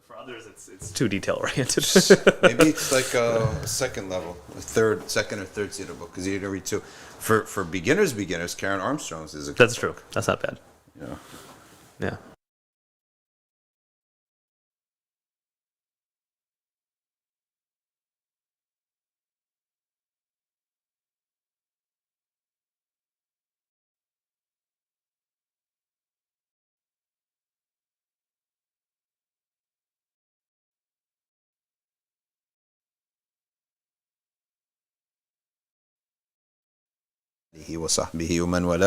For others, it's too detail oriented. Maybe it's like a second level, second or third seater book, because you're gonna read two. For beginners, Karen Armstrong's is a. That's true. That's not bad. Yeah. Yeah.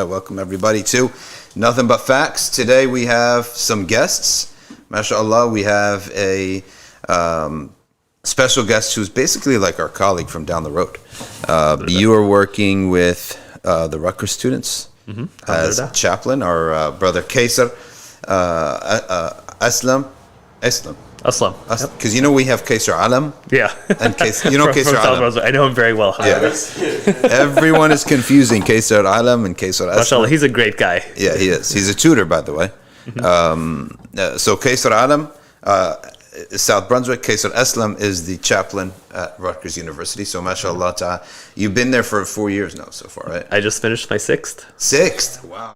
Welcome everybody to Nothing But Facts. Today we have some guests. MashaAllah, we have a special guest who's basically like our colleague from down the road. You are working with the Rutgers students as chaplain. Our brother Kaiser, Aslam. Because we have Kaiser Alam. Yeah. And Kaiser Alam. I know him very well. Yeah. Everyone is confusing Kaiser Alam and Kaiser Aslam. MashaAllah, he's a great guy. Yeah, he is. He's a tutor, by the way. So Kaiser Alam, South Brunswick. Kaiser Aslam is the chaplain at Rutgers University. So MashaAllah, you've been there for 4 years now so far, right? I just finished my sixth. Sixth? Wow.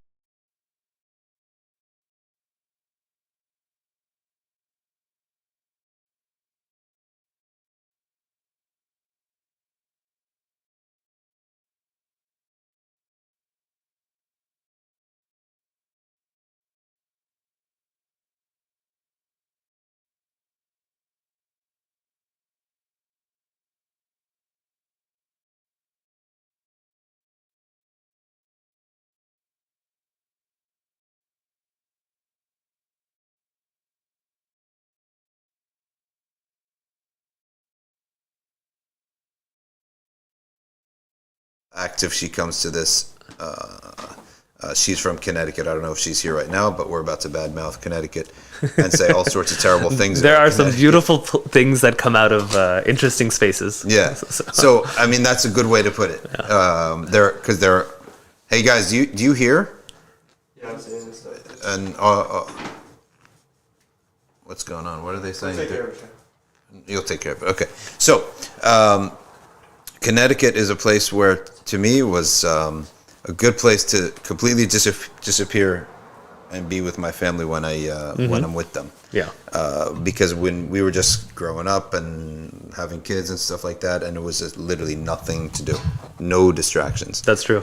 Active she comes to this. She's from Connecticut. I don't know if she's here right now, but we're about to badmouth Connecticut and say all sorts of terrible things. There are some beautiful things that come out of interesting spaces. Yeah. So I mean, that's a good way to put it. Yeah. Hey guys, do you hear? Yeah, I'm seeing this stuff. And what's going on? What are they saying? I'll take care of it. You'll take care of it. Okay. So Connecticut is a place where, to me, was a good place to completely disappear and be with my family when when I'm with them. Yeah. Because when we were just growing up and having kids and stuff like that, and it was just literally nothing to do, no distractions. That's true.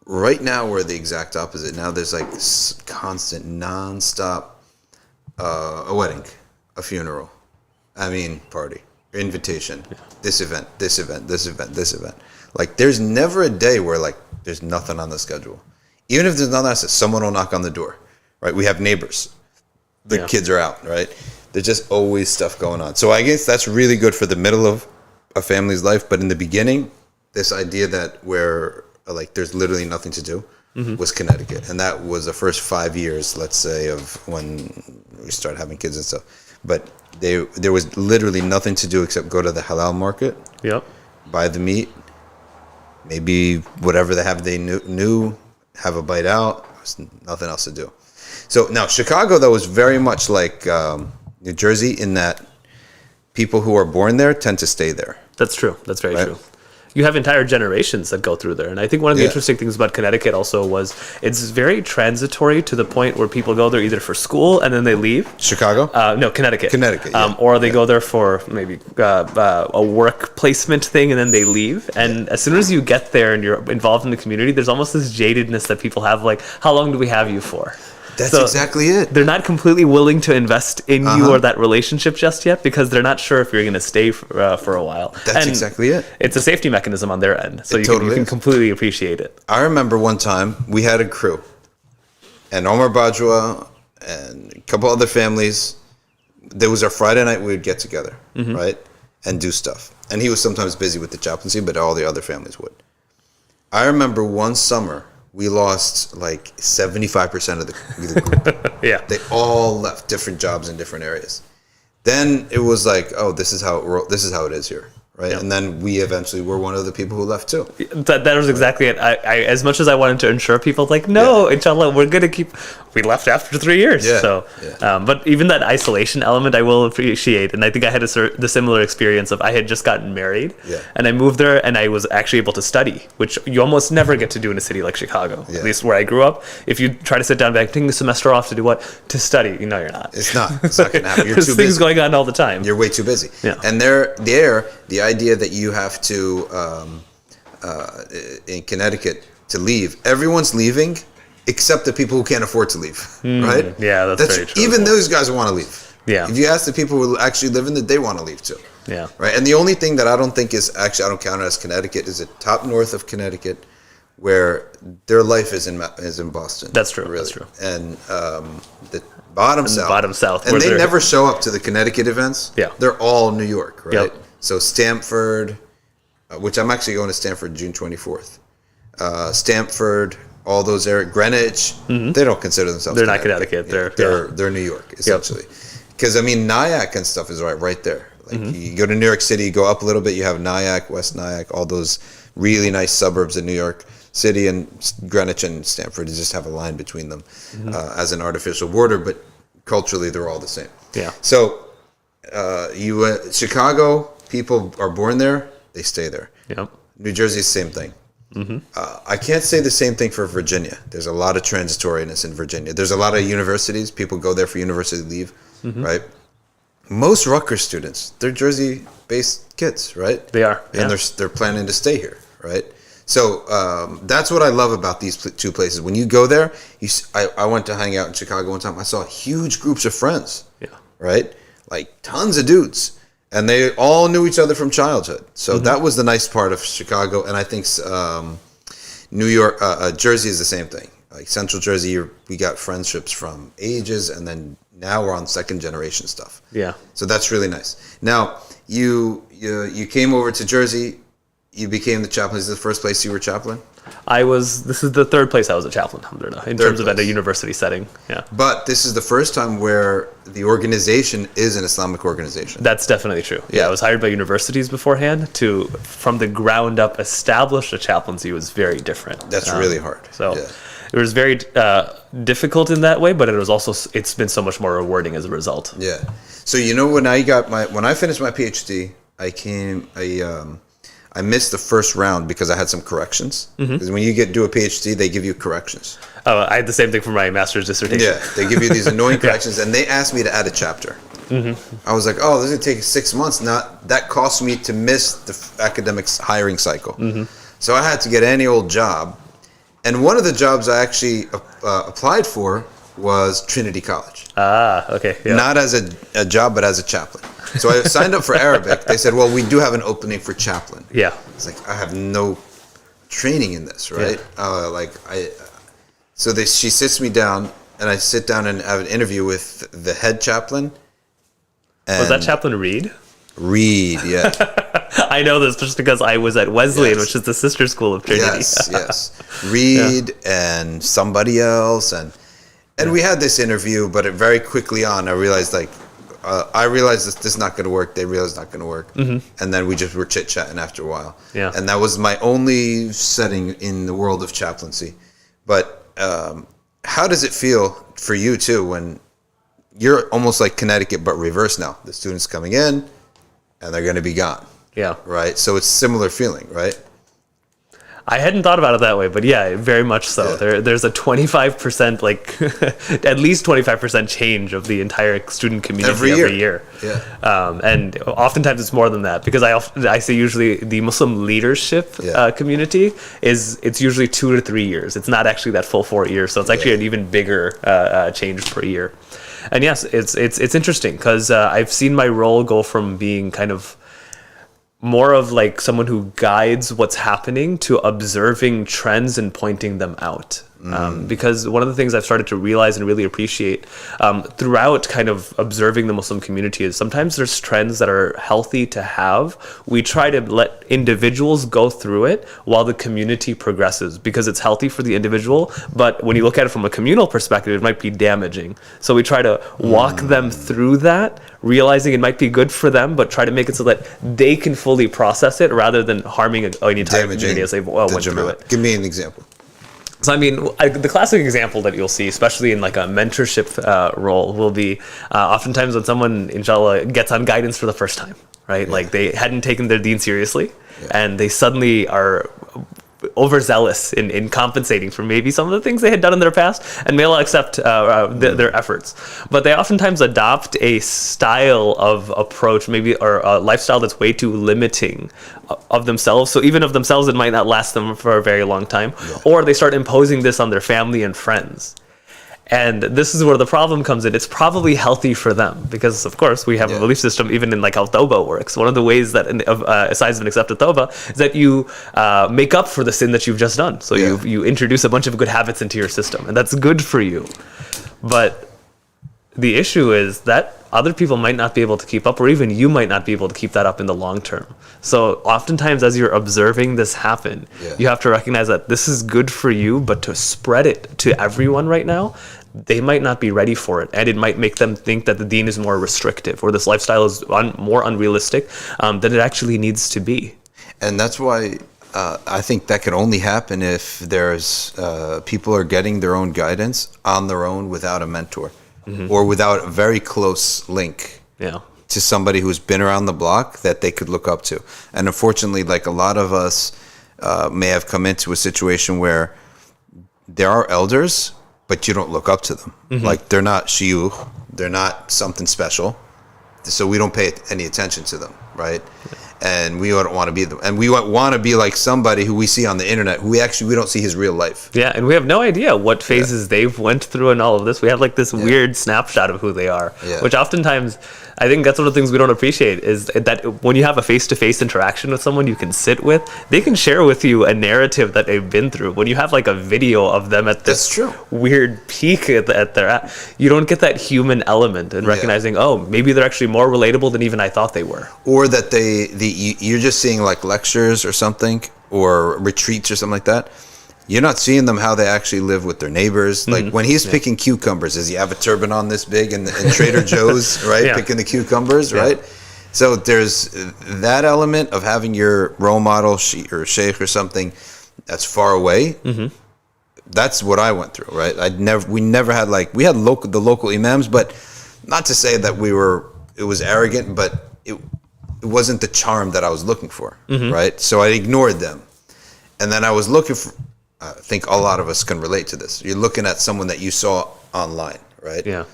Right now, we're the exact opposite. Now there's like constant, non-stop, a wedding, a funeral, party, invitation, this event. Like, there's never a day where like there's nothing on the schedule. Even if there's nothing, someone will knock on the door, right? We have neighbors. The kids are out, right? There's just always stuff going on. So I guess that's really good for the middle of a family's life. But in the beginning, this idea that where like there's literally nothing to do was Connecticut. And that was the first 5 years, let's say, of when we started having kids and stuff. But there was literally nothing to do except go to the halal market, buy the meat, maybe whatever they have they knew, have a bite out. There's nothing else to do. So now Chicago, though, is very much like New Jersey in that people who are born there tend to stay there. That's true. That's very true. You have entire generations that go through there. And I think one of the interesting things about Connecticut also was it's very transitory to the point where people go there either for school and then they leave. Chicago? No, Connecticut. Connecticut, or they go there for maybe a work placement thing and then they leave. And as soon as you get there and you're involved in the community, there's almost this jadedness that people have, like, how long do we have you for? That's exactly it. They're not completely willing to invest in you or that relationship just yet because they're not sure if you're going to stay for a while. That's exactly it. It's a safety mechanism on their end, so you can completely appreciate it. I remember one time we had a crew, and Omar Bajwa and a couple other families. There was our Friday night we would get together, right, and do stuff. And he was sometimes busy with the chaplaincy, but all the other families would. I remember one summer, we lost like 75% of the group. They all left different jobs in different areas. Then it was like, oh, this is how it is here, right? And then we eventually were one of the people who left too. That was exactly it. I as much as I wanted to ensure people, like, no, inshallah, we're gonna keep. we left after 3 years. Yeah, So, yeah. but even that isolation element, I will appreciate. And I think I had the similar experience of I had just gotten married, Yeah. and I moved there, and I was actually able to study, which you almost never get to do in a city like Chicago. Yeah. At least where I grew up. If you try to sit down back, taking the semester off to do what? To study. You know, you're not. It's not going to happen. You're There's too things busy. going on all the time. You're way too busy. Yeah. And the idea that you have to, in Connecticut, to leave, everyone's leaving except the people who can't afford to leave, right? Yeah, that's very true. Even those guys want to leave. Yeah. If you ask the people who actually live in it, they want to leave too. Yeah. Right. And the only thing that I don't think is actually, I don't count it as Connecticut, is the top north of Connecticut, where their life is in Boston. That's true. Really. That's true. And the bottom south. Bottom south, And where they they're- never show up to the Connecticut events. Yeah. They're all New York, right? Yep. So Stamford, which I'm actually going to Stamford June 24th. Stamford, all those areas, Greenwich, they don't consider themselves They're not Connecticut. They're New York, essentially. Because, I mean, Nyack and stuff is right there. Like, you go to New York City, you go up a little bit, you have Nyack, West Nyack, all those really nice suburbs in New York City, and Greenwich and Stamford just have a line between them as an artificial border, but culturally they're all the same. Yeah. So, Chicago, people are born there, they stay there. Yep. New Jersey's the same thing. I can't say the same thing for Virginia. There's a lot of transitoriness in Virginia. There's a lot of universities. People go there for university leave, right? Most Rutgers students, they're Jersey-based kids, right? They are. And they're planning to stay here, right? So that's what I love about these two places. When you go there, I went to hang out in Chicago one time. I saw huge groups of friends, right? Like tons of dudes. And they all knew each other from childhood. So that was the nice part of Chicago. And I think New York, Jersey is the same thing. Like Central Jersey, we got friendships from ages, and then now we're on second generation stuff. Yeah. So that's really nice. Now, you came over to Jersey. You became the chaplain. Is this the first place you were chaplain? This is the third place I was a chaplain, alhamdulillah, in terms of at a university setting. Yeah. But this is the first time where the organization is an Islamic organization. That's definitely true. Yeah, I was hired by universities beforehand to, from the ground up, establish a chaplaincy was very different. That's really hard. So it was very difficult in that way, but it's been so much more rewarding as a result. Yeah. So when I finished my PhD, I missed the first round because I had some corrections. Because when you do a PhD, they give you corrections. I had the same thing for my master's dissertation. Yeah, they give you these annoying corrections, and they asked me to add a chapter. I was like, oh, this is going to take 6 months. That cost me to miss the academics hiring cycle. So I had to get any old job. And one of the jobs I actually applied for was Trinity College. Ah, okay. Yeah. Not as a job, but as a chaplain. So I signed up for Arabic. They said, well, we do have an opening for chaplain. Yeah. It's like, I have no training in this, right? She sits me down, and I sit down and have an interview with the head chaplain. Was that Chaplain Reed? Reed, yeah. I know this just because I was at Wesleyan, which is the sister school of Trinity. Yes. Reed and somebody else, and we had this interview, but very quickly on, I realized this is not going to work. They realized it's not going to work, and then we just were chit chatting after a while. Yeah. And that was my only setting in the world of chaplaincy. But how does it feel for you too when you're almost like Connecticut but reverse now? The students coming in, and they're going to be gone. Yeah. Right. So it's similar feeling, right? I hadn't thought about it that way, but yeah, very much so. Yeah. There's a 25%, at least 25% change of the entire student community every year. Yeah. And oftentimes it's more than that, because I see usually the Muslim leadership community it's usually 2 to 3 years. It's not actually that full 4 years, so it's actually an even bigger change per year. And yes, it's interesting because I've seen my role go from being kind of more of like someone who guides what's happening to observing trends and pointing them out. Because one of the things I've started to realize and really appreciate throughout kind of observing the Muslim community is sometimes there's trends that are healthy to have. We try to let individuals go through it while the community progresses because it's healthy for the individual. But when you look at it from a communal perspective, it might be damaging. So we try to walk them through that, realizing it might be good for them, but try to make it so that they can fully process it rather than harming an entire community as they went through it. Give me an example. So I mean, the classic example that you'll see, especially in like a mentorship role, will be oftentimes when someone, inshallah, gets on guidance for the first time, right? Like they hadn't taken their deen seriously, and they suddenly are overzealous in compensating for maybe some of the things they had done in their past, and may Allah accept their efforts. But they oftentimes adopt a style of approach, maybe, or a lifestyle that's way too limiting of themselves. So even of themselves, it might not last them for a very long time. Or they start imposing this on their family and friends. And this is where the problem comes in. It's probably healthy for them because, of course, we have a belief system even in like how tawbah works. One of the ways that signs of an accepted tawbah is that you make up for the sin that you've just done. So you introduce a bunch of good habits into your system, and that's good for you. But the issue is that other people might not be able to keep up, or even you might not be able to keep that up in the long term. So oftentimes as you're observing this happen, you have to recognize that this is good for you, but to spread it to everyone right now, they might not be ready for it. And it might make them think that the deen is more restrictive, or this lifestyle is more unrealistic than it actually needs to be. And that's why I think that can only happen if there's people are getting their own guidance on their own without a mentor. Or without a very close link to somebody who's been around the block that they could look up to. And unfortunately, like a lot of us may have come into a situation where there are elders, but you don't look up to them. Like they're not shiyukh, they're not something special, so we don't pay any attention to them, right? And we don't want to be them. And we want to be like somebody who we see on the internet, who we don't see his real life. Yeah, and we have no idea what phases they've went through and all of this. We have like this weird snapshot of who they are, which oftentimes, I think that's one of the things we don't appreciate, is that when you have a face-to-face interaction with someone you can sit with, they can share with you a narrative that they've been through. When you have like a video of them at this weird peak at their, you don't get that human element and recognizing, oh, maybe they're actually more relatable than even I thought they were. Or that you're just seeing like lectures or something, or retreats or something like that. You're not seeing them how they actually live with their neighbors. Like when he's picking cucumbers, does he have a turban on this big in Trader Joe's, right? Picking the cucumbers, right? So there's that element of having your role model or sheikh or something that's far away. That's what I went through, right? We never had we had the local imams, but not to say that it was arrogant, but it wasn't the charm that I was looking for, right? So I ignored them. And then I was looking for, I think a lot of us can relate to this. You're looking at someone that you saw online, right? Yeah.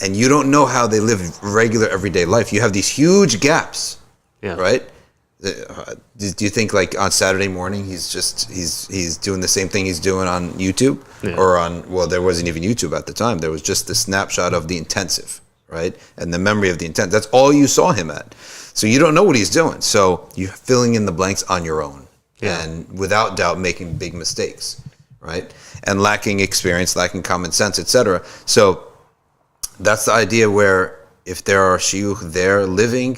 And you don't know how they live regular everyday life. You have these huge gaps, right? Do you think like on Saturday morning he's doing the same thing he's doing on YouTube or well, there wasn't even YouTube at the time. There was just the snapshot of the intensive, right? And the memory of the intensive. That's all you saw him at. So you don't know what he's doing. So you're filling in the blanks on your own. And without doubt making big mistakes, right? And lacking experience, lacking common sense, etc. So that's the idea where if there are shiyukh there living,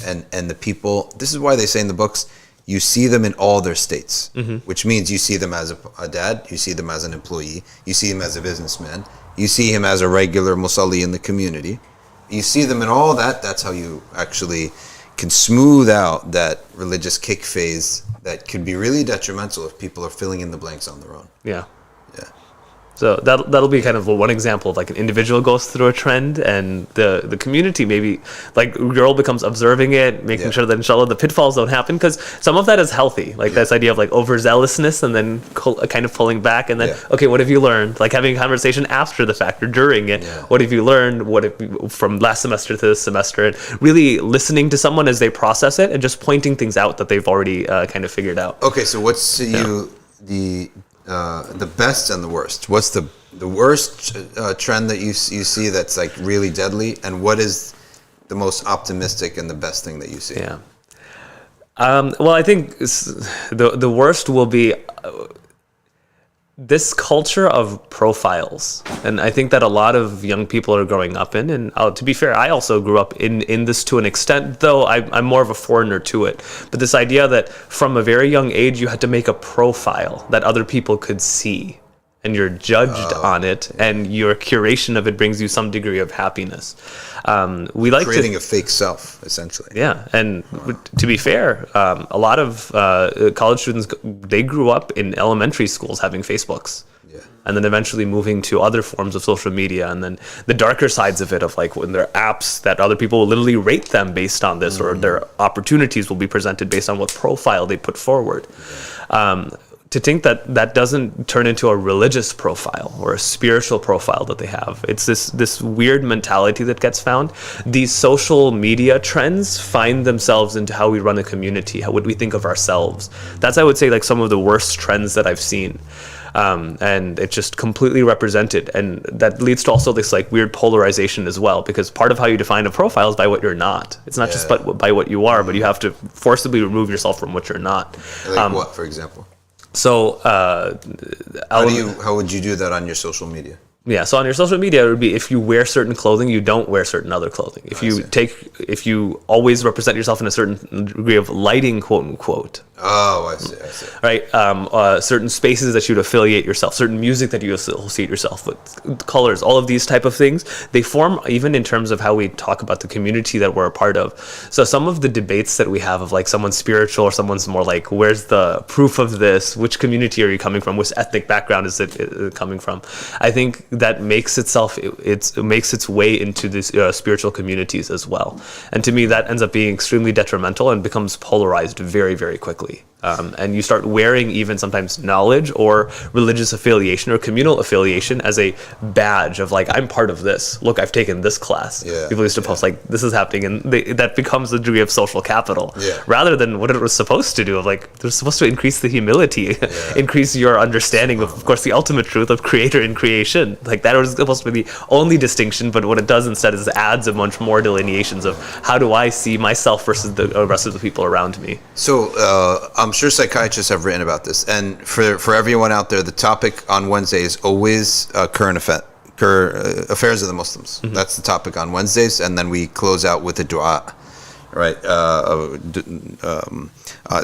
and the people, this is why they say in the books, you see them in all their states, which means you see them as a dad, you see them as an employee, you see him as a businessman, you see him as a regular musalli in the community. You see them in all that. That's how you actually can smooth out that religious kick phase that could be really detrimental if people are filling in the blanks on their own. Yeah. So that'll be kind of one example of like an individual goes through a trend, and the community maybe like girl becomes observing it, making sure that inshallah the pitfalls don't happen, because some of that is healthy, like this idea of like overzealousness and then kind of pulling back, and then okay, what have you learned? Like having a conversation after the fact or during it. What have you learned? From last semester to this semester, and really listening to someone as they process it and just pointing things out that they've already kind of figured out. Okay, so what's the best and the worst? What's the worst trend that you see that's like really deadly, and what is the most optimistic and the best thing that you see? Well, I think the worst will be this culture of profiles, and I think that a lot of young people are growing up in, and to be fair, I also grew up in this to an extent, though I'm more of a foreigner to it. But this idea that from a very young age you had to make a profile that other people could see, and you're judged on it, and your curation of it brings you some degree of happiness. We like creating a fake self, essentially. Yeah, and to be fair, a lot of college students, they grew up in elementary schools having Facebooks. Yeah. And then eventually moving to other forms of social media, and then the darker sides of it, of like when there are apps that other people will literally rate them based on this, or their opportunities will be presented based on what profile they put forward. To think that that doesn't turn into a religious profile or a spiritual profile that they have. It's this weird mentality that gets found. These social media trends find themselves into how we run a community, how would we think of ourselves. That's, I would say, like some of the worst trends that I've seen. And it's just completely represented, and that leads to also this like weird polarization as well, because part of how you define a profile is by what you're not. It's not just by what you are, but you have to forcibly remove yourself from what you're not. Like what, for example? So how would you do that on your social media? Yeah, so on your social media, it would be if you wear certain clothing, you don't wear certain other clothing. If you always represent yourself in a certain degree of lighting, quote unquote. Oh, I see. Right, certain spaces that you'd affiliate yourself, certain music that you associate yourself with, colors, all of these type of things, they form even in terms of how we talk about the community that we're a part of. So some of the debates that we have of like someone's spiritual or someone's more like, where's the proof of this? Which community are you coming from? Which ethnic background is it coming from? I think that makes it makes its way into these spiritual communities as well. And to me, that ends up being extremely detrimental and becomes polarized very, very quickly. And you start wearing even sometimes knowledge or religious affiliation or communal affiliation as a badge of like, I'm part of this. Look, I've taken this class. Yeah, People used to post like, this is happening, and that becomes a degree of social capital rather than what it was supposed to do. Of like, they're supposed to increase the humility, increase your understanding of course, the ultimate truth of creator and creation. Like that was supposed to be the only distinction, but what it does instead is adds a bunch more delineations of how do I see myself versus the rest of the people around me. So I'm sure psychiatrists have written about this, and for everyone out there, the topic on Wednesday is always current affairs of the Muslims. Mm-hmm. That's the topic on Wednesdays, and then we close out with a dua, right?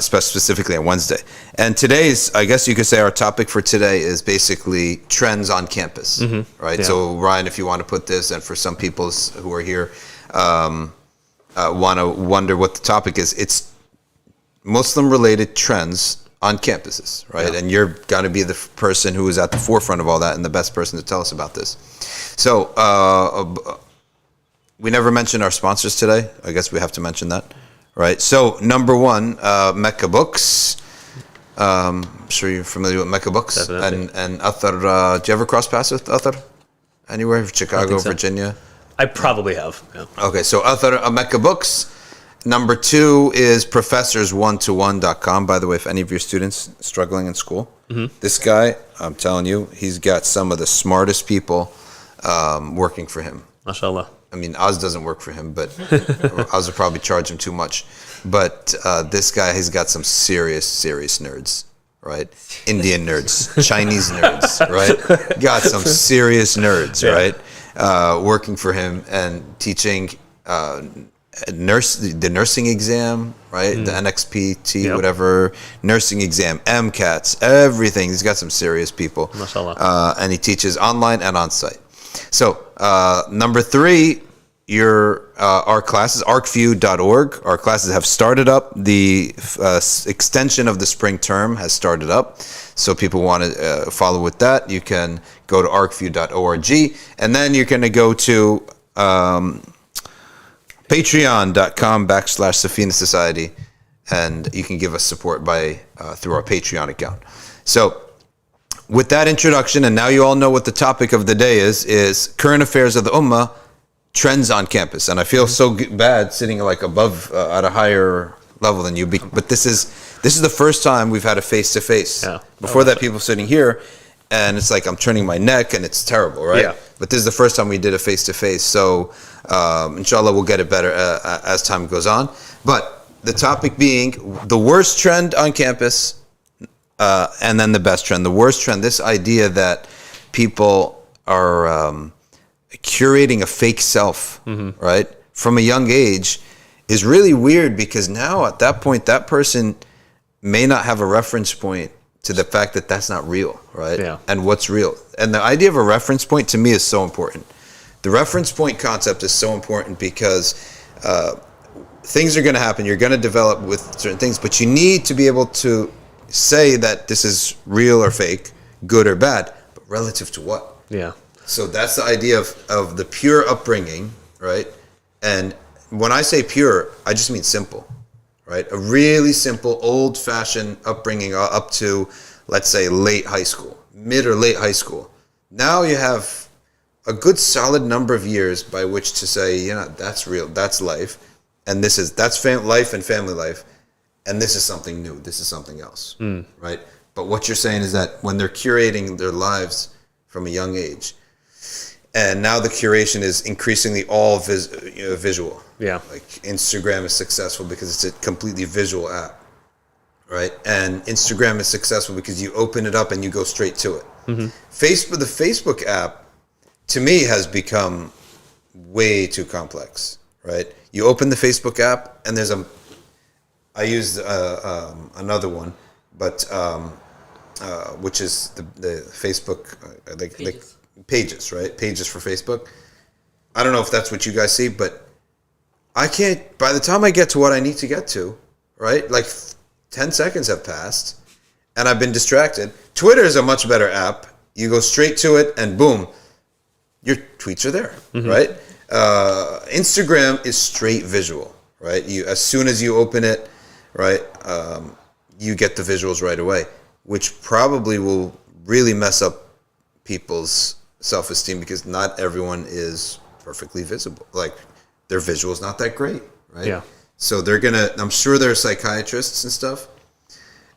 Specifically on Wednesday. And today's, I guess you could say, our topic for today is basically trends on campus, right? Yeah. So Ryan, if you want to put this, and for some people who are here want to wonder what the topic is, it's Muslim-related trends on campuses, right? Yeah. And you're going to be the person who is at the forefront of all that and the best person to tell us about this. So we never mentioned our sponsors today. I guess we have to mention that, right? So number one, Mecca Books. I'm sure you're familiar with Mecca Books. Definitely. And Athar. Do you ever cross paths with Athar? Anywhere? Chicago, so. Virginia? I probably have, yeah. Okay, so Athar, Mecca Books. Number two is professors1to1.com. By the way, if any of your students struggling in school, this guy, I'm telling you, he's got some of the smartest people working for him. MashaAllah. I mean, Oz doesn't work for him, but Oz will probably charge him too much. But this guy, he's got some serious nerds, right? Indian nerds, Chinese nerds, right? Got some serious nerds, right? Working for him and teaching the nursing exam, right? The NXPT, whatever, nursing exam, MCATs, everything. He's got some serious people. MashaAllah. And he teaches online and on site. So number three, our classes, arcview.org. Our classes have started up. The extension of the spring term has started up. So people want to follow with that. You can go to arcview.org, and then you're going to go to patreon.com/Safina Society, and you can give us support through our Patreon account. So with that introduction, and now you all know what the topic of the day is current affairs of the Ummah, trends on campus. And I feel so bad sitting like above at a higher level than you, but this is the first time we've had a face-to-face. Before that, people sitting here, and it's like I'm turning my neck, and it's terrible, right? Yeah. But this is the first time we did a face-to-face, so inshallah we'll get it better as time goes on. But the topic being the worst trend on campus, and then the best trend. The worst trend, this idea that people are curating a fake self, right, from a young age, is really weird, because now at that point, that person may not have a reference point to the fact that that's not real, right? Yeah. And what's real. And the idea of a reference point to me is so important. The reference point concept is so important because things are going to happen. You're going to develop with certain things, but you need to be able to say that this is real or fake, good or bad, but relative to what? Yeah. So that's the idea of the pure upbringing, right? And when I say pure, I just mean simple, right? A really simple, old-fashioned upbringing up to, let's say, late high school, mid or late high school. Now you have a good solid number of years by which to say, you know, that's real, that's life, and that's life and family life, and this is something new, this is something else, right? But what you're saying is that when they're curating their lives from a young age, and now the curation is increasingly all visual. Yeah. Like Instagram is successful because it's a completely visual app, right? And Instagram is successful because you open it up and you go straight to it. Mm-hmm. The Facebook app, to me, has become way too complex, right? You open the Facebook app and I used another one, but which is the Facebook, Pages, right? Pages for Facebook. I don't know if that's what you guys see, but I can't, by the time I get to what I need to get to, right? Like 10 seconds have passed and I've been distracted. Twitter is a much better app. You go straight to it and boom, your tweets are there, right? Instagram is straight visual, right? As soon as you open it, right, you get the visuals right away, which probably will really mess up people's self-esteem because not everyone is perfectly visible. Like their visual's not that great, right? Yeah. So I'm sure there are psychiatrists and stuff,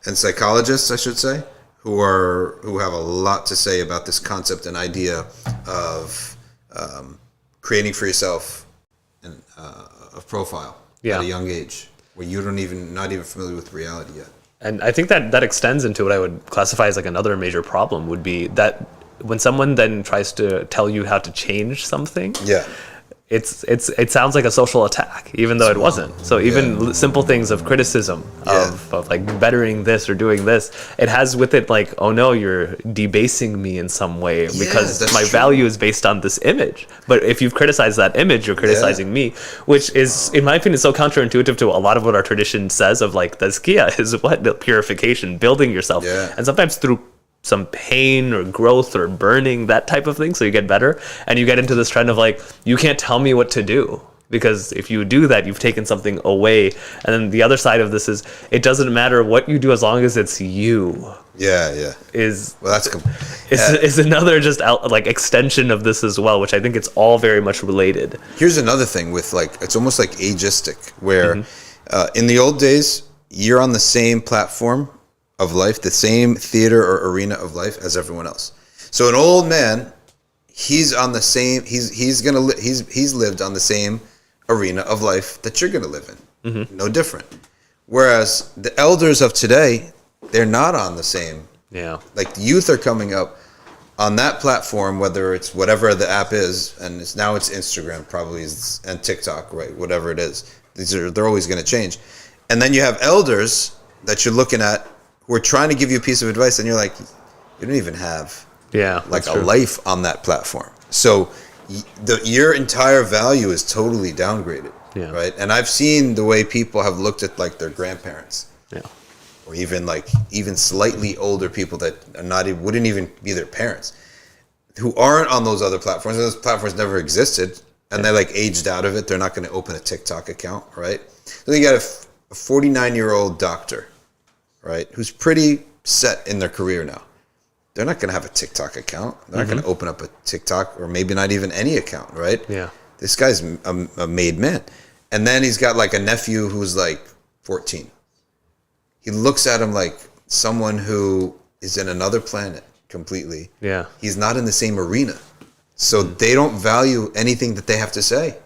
and psychologists, I should say, who have a lot to say about this concept and idea of creating for yourself a profile at a young age where you're not even familiar with reality yet. And I think that extends into what I would classify as like another major problem would be that when someone then tries to tell you how to change something, it sounds like a social attack, even though it wasn't. So even simple things of criticism of like bettering this or doing this, it has with it like, oh no, you're debasing me in some way because my value is based on this image. But if you've criticized that image, you're criticizing me, which is, in my opinion, so counterintuitive to a lot of what our tradition says of like tazkiyah is what the purification, building yourself, and sometimes through some pain or growth or burning, that type of thing, so you get better. And you get into this trend of like, you can't tell me what to do, because if you do that, you've taken something away. And then the other side of this is, it doesn't matter what you do as long as it's you. Is another just like extension of this as well, which I think it's all very much related. Here's another thing with like, it's almost like ageistic, where in the old days, you're on the same platform of life, the same theater or arena of life as everyone else. So an old man, he's on the same, he's lived on the same arena of life that you're gonna live in. No different. Whereas the elders of today, they're not on the same. Like the youth are coming up on that platform, whether it's whatever the app is, and it's Instagram probably, and TikTok, right? Whatever it is, they're always gonna change. And then you have elders that you're looking at, we're trying to give you a piece of advice, and you're like, you don't even have like a life on that platform. So your entire value is totally downgraded, right? And I've seen the way people have looked at like their grandparents, or even slightly older people that are wouldn't even be their parents, who aren't on those other platforms. Those platforms never existed, and they're like aged out of it. They're not going to open a TikTok account, right? So you got a 49-year-old doctor, right, who's pretty set in their career now. They're not going to have a TikTok account. They're not going to open up a TikTok, or maybe not even any account, right? This guy's a made man. And then he's got like a nephew who's like 14. He looks at him like someone who is in another planet completely. He's not in the same arena. So they don't value anything that they have to say.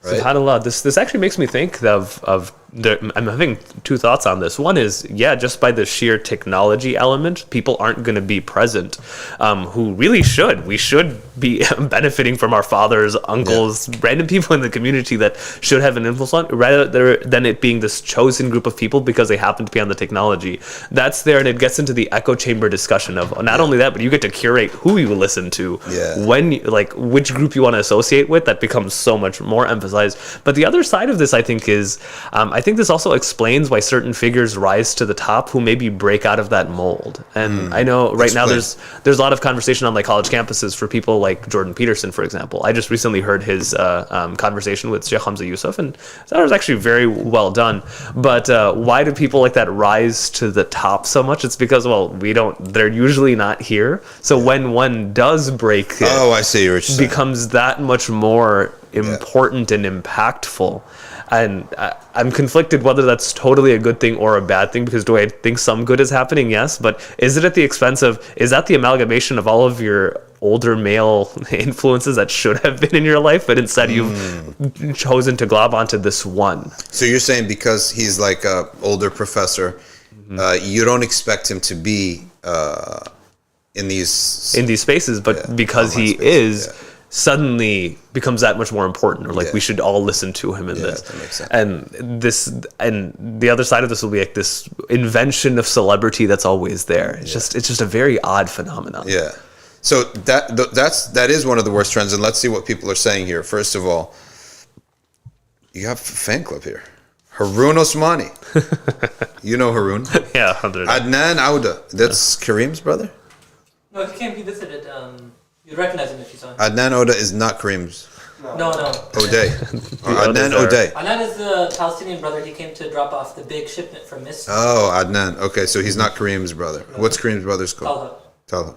Right? SubhanAllah, this actually makes me think of I'm having two thoughts on this. One is, just by the sheer technology element, people aren't going to be present, who really should. We should be benefiting from our fathers, uncles, random people in the community that should have an influence on, rather than it being this chosen group of people because they happen to be on the technology. That's there, and it gets into the echo chamber discussion of not only that, but you get to curate who you listen to, when, like, which group you want to associate with. That becomes so much more emphasized. But the other side of this, I think, is I think this also explains why certain figures rise to the top who maybe break out of that mold. And I know right now there's a lot of conversation on like college campuses for people like Jordan Peterson, for example. I just recently heard his conversation with Sheikh Hamza Yusuf, and that was actually very well done. But why do people like that rise to the top so much? It's because, they're usually not here. So when one does break it, I see what you're saying, becomes that much more important and impactful. And I'm conflicted whether that's totally a good thing or a bad thing, because do I think some good is happening? Yes. But is it at the expense of, is that the amalgamation of all of your older male influences that should have been in your life, but instead you've chosen to glob onto this one? So you're saying because he's like a older professor, you don't expect him to be in these spaces, but because he is, suddenly becomes that much more important, or like we should all listen to him in this. That makes sense. And the other side of this will be like this invention of celebrity that's always there. It's just a very odd phenomenon. Yeah. So that is one of the worst trends, and let's see what people are saying here. First of all, you have a fan club here. Haroon Osmani. You know Haroon? Yeah. Adnan Auda. That's Kareem's brother? No, he came. He visited. You'd recognize him if you saw him. Adnan Oda is not Kareem's. No. O'Day. Adnan O'Day. Adnan is the Palestinian brother. He came to drop off the big shipment from Misr. Oh, Adnan. Okay, so he's not Kareem's brother. What's Kareem's brother's called? Talha.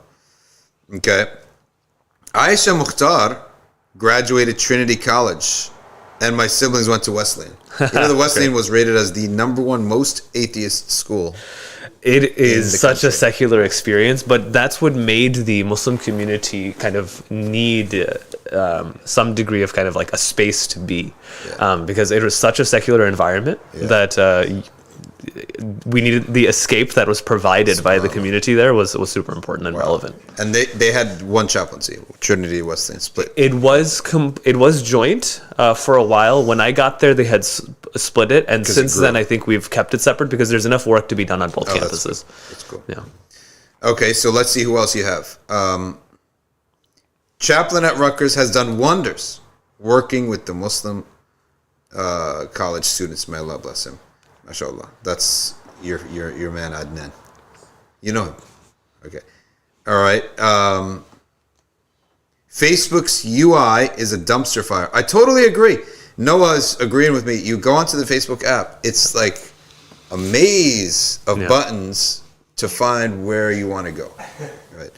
Okay. Aisha Mukhtar graduated Trinity College, and my siblings went to Wesleyan. You know, the Wesleyan was rated as the #1 most atheist school. It is such a secular experience, but that's what made the Muslim community kind of need some degree of kind of like a space to be, because it was such a secular environment that we needed the escape that was provided by the community there was super important and relevant. And they had one chaplaincy, Trinity Wesleyan split. It was joint for a while. When I got there, they had split it, and since then I think we've kept it separate because there's enough work to be done on both campuses. That's cool. Yeah. Okay, so let's see who else you have. Chaplain at Rutgers has done wonders working with the Muslim college students. May Allah bless him. MashaAllah. That's your man Adnan. You know him. Okay. All right. Facebook's UI is a dumpster fire. I totally agree. Noah's agreeing with me. You go onto the Facebook app, it's like a maze of buttons to find where you want to go. Right.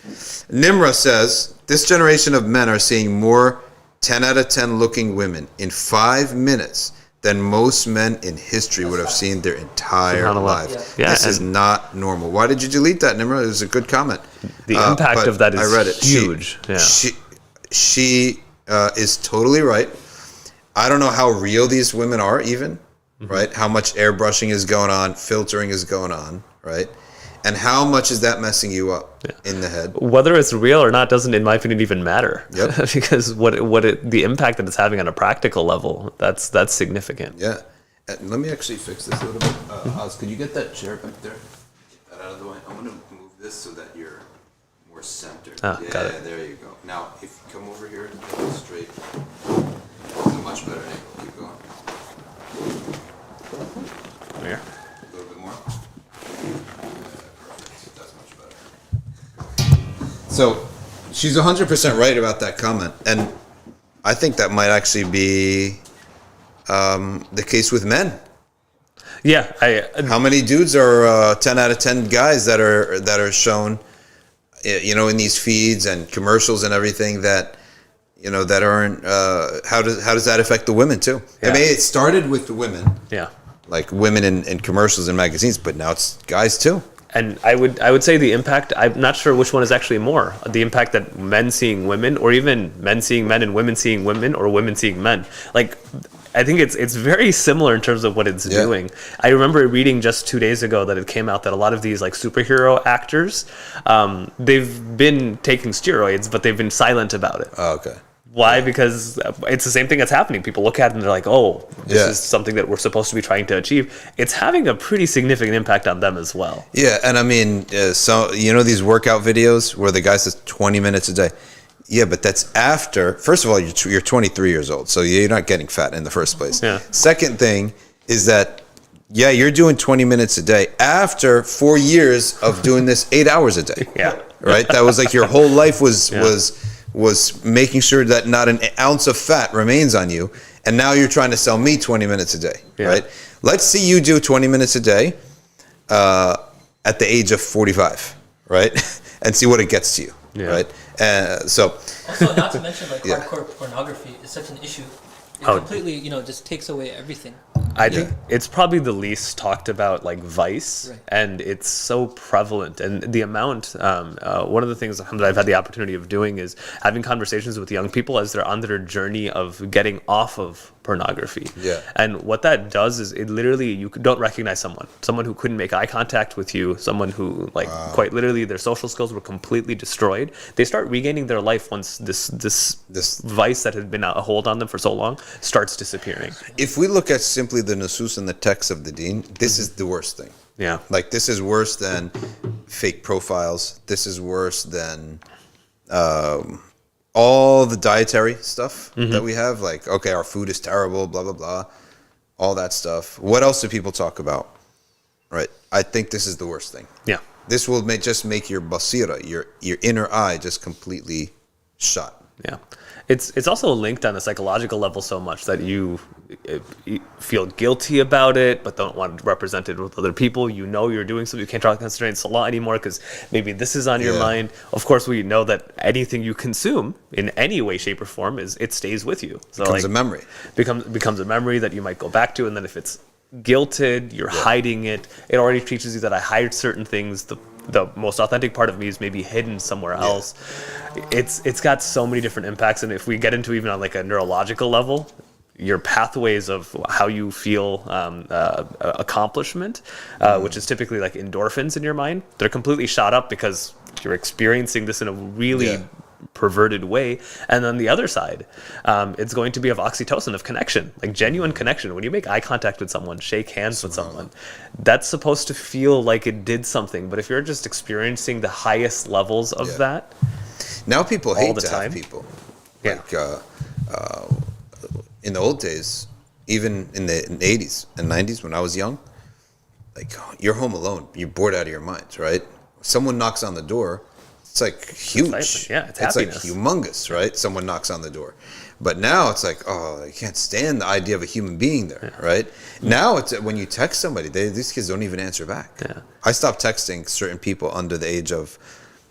Nimra says, this generation of men are seeing more 10 out of 10 looking women in 5 minutes than most men in history would have seen their entire lives. Yeah, this is not normal. Why did you delete that, Nimra? It was a good comment. The impact of that is I read it. Huge. She is totally right. I don't know how real these women are even, right? How much airbrushing is going on, filtering is going on, right? And how much is that messing you up in the head? Whether it's real or not doesn't, in my opinion, even matter. Yep. Because the impact that it's having on a practical level, that's significant. Yeah. Let me actually fix this a little bit. Oz, could you get that chair back there? Get that out of the way. I'm going to move this so that you're more centered. Got it. There you go. Now, if you come over here and go straight, much better angle. Keep going. Here. A little bit more. Perfect. That's much better. So, she's 100% right about that comment, and I think that might actually be the case with men. Yeah, how many dudes are 10 out of 10 guys that are shown, you know, in these feeds and commercials and everything that, you know, that aren't. How does that affect the women too? Yeah. I mean, it started with the women. Yeah. Like women in commercials and magazines, but now it's guys too. And I would say the impact, I'm not sure which one is actually more. The impact that men seeing women, or even men seeing men and women seeing women, or women seeing men. Like, I think it's very similar in terms of what it's doing. I remember reading just 2 days ago that it came out that a lot of these like superhero actors, they've been taking steroids, but they've been silent about it. Oh, okay. Why? Because it's the same thing that's happening. People look at it and they're like, oh, this is something that we're supposed to be trying to achieve. It's having a pretty significant impact on them as well. Yeah, and I mean, so you know these workout videos where the guy says 20 minutes a day? Yeah, but that's after, first of all, you're 23 years old, so you're not getting fat in the first place. Yeah. Second thing is that, you're doing 20 minutes a day after 4 years of doing this 8 hours a day. Yeah. Right? That was like your whole life was making sure that not an ounce of fat remains on you, and now you're trying to sell me 20 minutes a day, right? Let's see you do 20 minutes a day at the age of 45, right? And see what it gets to you, right? So also, not to mention like hardcore pornography is such an issue. It completely, just takes away everything. I think it's probably the least talked about, like Vice, and it's so prevalent. And the amount, one of the things that I've had the opportunity of doing is having conversations with young people as they're on their journey of getting off of pornography. And what that does is it literally, you don't recognize someone who couldn't make eye contact with you, someone who like quite literally their social skills were completely destroyed. They start regaining their life once this vice that had been a hold on them for so long starts disappearing. If we look at simply the nusus and the text of the deen, this is the worst thing. Yeah. Like this is worse than fake profiles. This is worse than all the dietary stuff that we have. Like, okay, our food is terrible, blah, blah, blah. All that stuff. What else do people talk about? Right. I think this is the worst thing. Yeah. This will just make your basira, your inner eye, just completely shut. Yeah. It's also linked on a psychological level so much that you feel guilty about it, but don't want to represent it with other people. You know you're doing something. You can't concentrate in salah anymore because maybe this is on your mind. Of course, we know that anything you consume in any way, shape, or form it stays with you. So becomes a memory. Becomes a memory that you might go back to, and then if it's guilted, you're hiding it. It already teaches you that I hide certain things. The most authentic part of me is maybe hidden somewhere else. It's got so many different impacts, and if we get into even on like a neurological level, your pathways of how you feel accomplishment, which is typically like endorphins in your mind, they're completely shot up because you're experiencing this in a really perverted way. And on the other side, it's going to be of oxytocin, of connection, like genuine connection. When you make eye contact with someone, shake hands with someone, that's supposed to feel like it did something. But if you're just experiencing the highest levels of that, now people hate the to time. have people. Like in the old days, even in the 80s and 90s when I was young, like you're home alone, you're bored out of your mind, right? Someone knocks on the door, it's like huge. It's like happiness. humongous, right? Someone knocks on the door. But now it's like, oh, I can't stand the idea of a human being there, right? Now it's when you text somebody, these kids don't even answer back. I stopped texting certain people under the age of,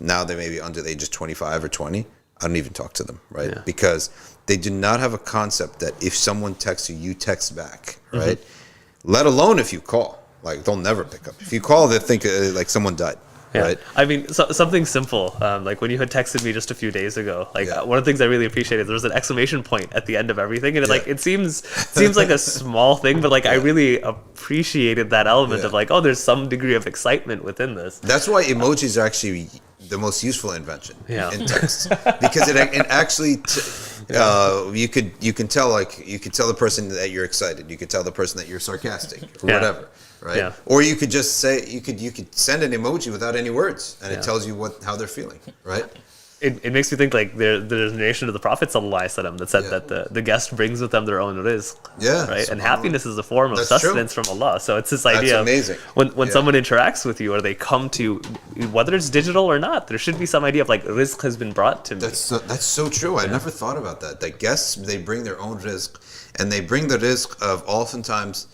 now they may be under the age of 25 or 20. I don't even talk to them, right? Because they do not have a concept that if someone texts you, you text back, right? Let alone if you call. Like, they'll never pick up. If you call, they think like someone died. Right. I mean, something simple, like when you had texted me just a few days ago, like one of the things I really appreciated, there was an exclamation point at the end of everything, and it seems like a small thing, but like I really appreciated that element of like, oh, there's some degree of excitement within this. That's why emojis are actually the most useful invention in text, because it actually you can tell the person that you're excited, you could tell the person that you're sarcastic or whatever. Right. Or you could just say you could send an emoji without any words, and it tells you how they're feeling. Right. It makes me think like there's a narration of the Prophet ﷺ that said that the guest brings with them their own rizq. Right. And happiness is a form of sustenance from Allah. So it's this idea of when someone interacts with you or they come to you, whether it's digital or not, there should be some idea of like rizq has been brought to me. That's so true. I never thought about that. That guests, they bring their own rizq, and they bring the rizq of oftentimes.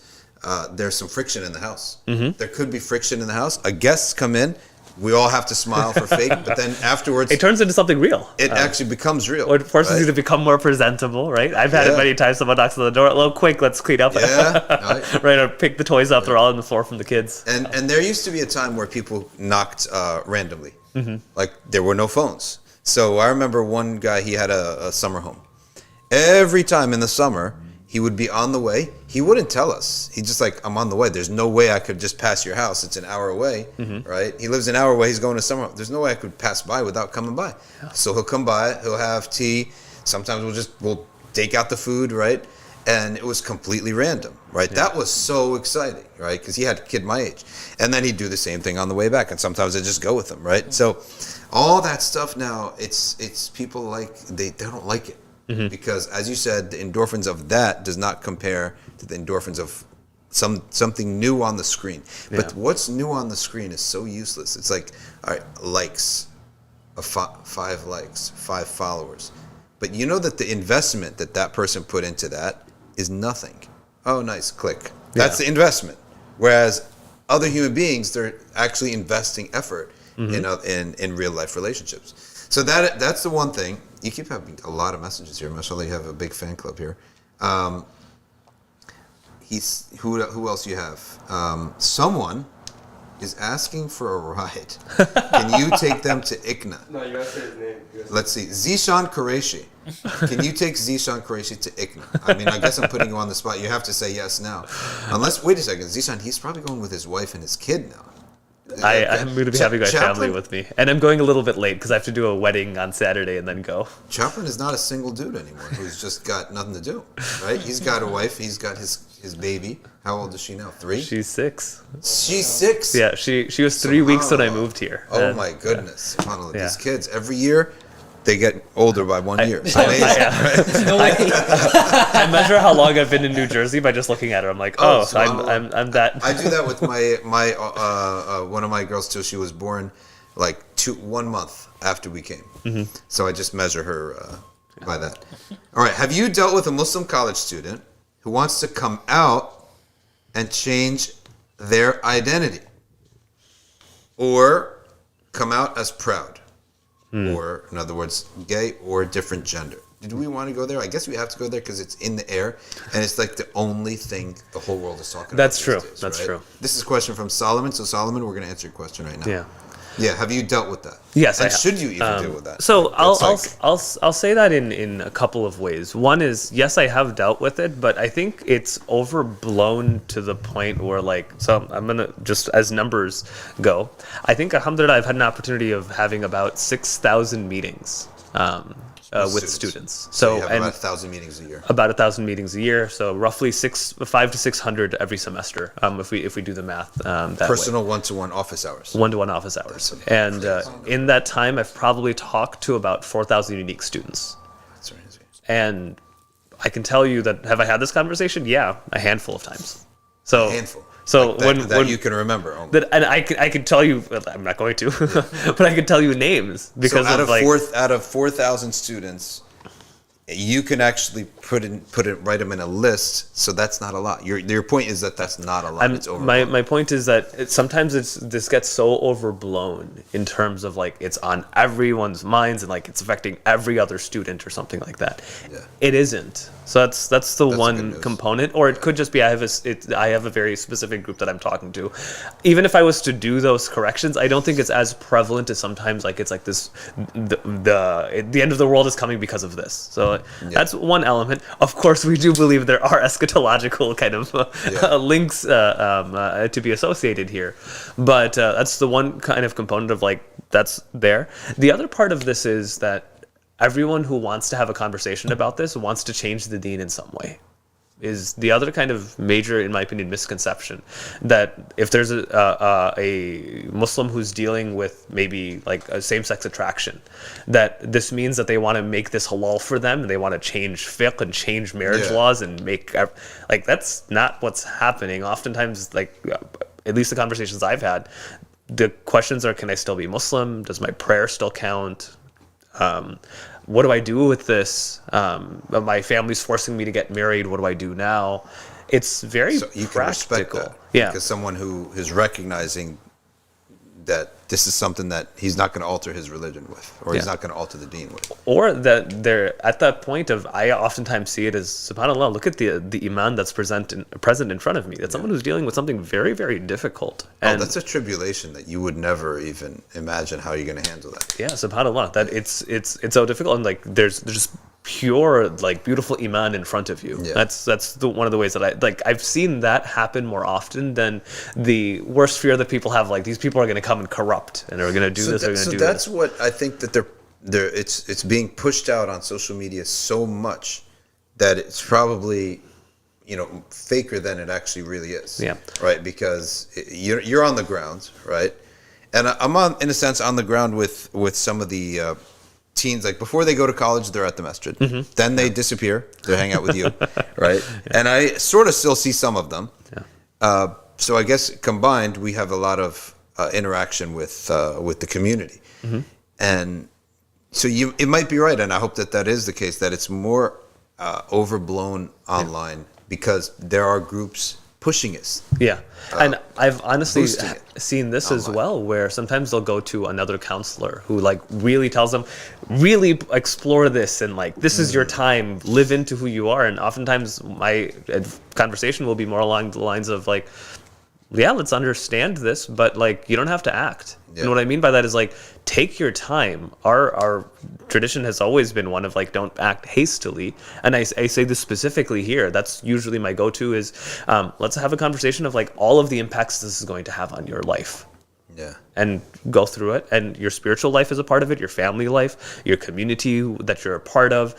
There's some friction in the house. There could be friction in the house. A guest come in, we all have to smile for fake, but then afterwards it turns into something real. It actually becomes real. Or it forces you to become more presentable, right? I've had it many times. Someone knocks on the door, "Hello, quick, let's clean up." Right, or pick the toys up. They're all on the floor from the kids. And there used to be a time where people knocked randomly, like there were no phones. So I remember one guy, he had a summer home. Every time in the summer, He would be on the way. He wouldn't tell us. He's just like, I'm on the way. There's no way I could just pass your house. It's an hour away, right? He lives an hour away. He's going to somewhere. There's no way I could pass by without coming by. Yeah. So he'll come by. He'll have tea. Sometimes we'll take out the food, right? And it was completely random, right? Yeah. That was so exciting, right? Because he had a kid my age. And then he'd do the same thing on the way back. And sometimes I'd just go with him, right? So all that stuff now, it's people like, they don't like it. Because, as you said, the endorphins of that does not compare to the endorphins of something new on the screen. Yeah. But what's new on the screen is so useless. It's like, all right, likes, 5 likes, 5 followers. But you know that the investment that person put into that is nothing. Oh, nice, click. That's the investment. Whereas other human beings, they're actually investing effort in real life relationships. So that's the one thing. You keep having a lot of messages here. Mashallah, you have a big fan club here. Who else you have? Someone is asking for a ride. Can you take them to ICNA? No, you gotta say his name. Let's see. Zishan Qureshi. Can you take Zishan Qureshi to ICNA? I mean, I guess I'm putting you on the spot. You have to say yes now. Unless, wait a second, Zishan, he's probably going with his wife and his kid now. I'm going to be having my family with me. And I'm going a little bit late because I have to do a wedding on Saturday and then go. Chaplain is not a single dude anymore who's just got nothing to do, right? He's got a wife. He's got his baby. How old is she now? 3? She's 6. She's 6? Yeah, she was 3 weeks when I moved here. Oh, my goodness. These kids, every year, they get older by 1 year. It's amazing. I measure how long I've been in New Jersey by just looking at her. I'm like, I'm that. I do that with my one of my girls too. She was born like 1 month after we came. So I just measure her by that. All right. Have you dealt with a Muslim college student who wants to come out and change their identity, or come out as proud? Or, in other words, gay or different gender? Do we want to go there? I guess we have to go there because it's in the air, and it's like the only thing the whole world is talking about. That's true. Days, That's right? true. This is a question from Solomon. So, Solomon, we're going to answer your question right now. Yeah. Yeah. Have you dealt with that? Yes, and I have. Should you even deal with that? So I'll say that in a couple of ways. One is, yes, I have dealt with it, but I think it's overblown to the point where, like, so I'm gonna just, as numbers go, I think alhamdulillah I've had an opportunity of having about 6,000 meetings with students. So you have about 1,000 meetings a year. About 1,000 meetings a year, so roughly 500 to 600 every semester. If we do the math that Personal way. one-to-one office hours. One-to-one office hours, and in that time, I've probably talked to about 4,000 unique students. That's crazy. And I can tell you that, have I had this conversation? Yeah, a handful of times. So a handful. So like when you can remember, and I can tell you, I'm not going to, but I can tell you names because so out of 4,000 students, you can actually write them in a list. So that's not a lot. Your point is that that's not a lot. It's overblown. My point is that sometimes this gets so overblown in terms of like it's on everyone's minds and like it's affecting every other student or something like that. Yeah. It isn't. So that's one component, or it could just be I have a very specific group that I'm talking to. Even if I was to do those corrections, I don't think it's as prevalent as sometimes like it's like this the end of the world is coming because of this. So that's one element. Of course, we do believe there are eschatological kind of links to be associated here, but that's the one kind of component of like that's there. The other part of this is that everyone who wants to have a conversation about this wants to change the deen in some way. Is the other kind of major, in my opinion, misconception that if there's a Muslim who's dealing with maybe like a same-sex attraction, that this means that they want to make this halal for them and they want to change fiqh and change marriage laws and make like that's not what's happening. Oftentimes, like at least the conversations I've had, the questions are: can I still be Muslim? Does my prayer still count? What do I do with this? My family's forcing me to get married. What do I do now? It's very so you practical. Can respect that, because someone who is recognizing that this is something that he's not going to alter his religion with, or he's not going to alter the deen with. Or that they're at that point of, I oftentimes see it as, subhanAllah, look at the iman that's present in front of me. That's someone who's dealing with something very, very difficult. And that's a tribulation that you would never even imagine how you're going to handle that. yeah, subhanAllah, that it's so difficult, and like there's just pure, like, beautiful iman in front of you. That's one of the ways that I've seen that happen more often than the worst fear that people have, like these people are going to come and corrupt and are going to do this, they're going to do that's this. what I think that it's being pushed out on social media so much that it's probably, you know, faker than it actually really is. Yeah. Right? Because you're on the ground, right? And I'm in a sense on the ground with some of the teens. Like before they go to college, they're at the masjid. Then they disappear. They hang out with you, right? And I sort of still see some of them. So I guess combined, we have a lot of interaction with the community, and so it might be right, and I hope that is the case, that it's more overblown online because there are groups pushing us. And I've honestly boosting it seen this online as well, where sometimes they'll go to another counselor who like really tells them, really explore this, and like, this is your time, live into who you are. And oftentimes my conversation will be more along the lines of like, yeah, let's understand this, but like, you don't have to act. And what I mean by that is like, take your time. Our tradition has always been one of like, don't act hastily. And I say this specifically here. That's usually my go-to is, let's have a conversation of like all of the impacts this is going to have on your life. And go through it. And your spiritual life is a part of it, your family life, your community that you're a part of,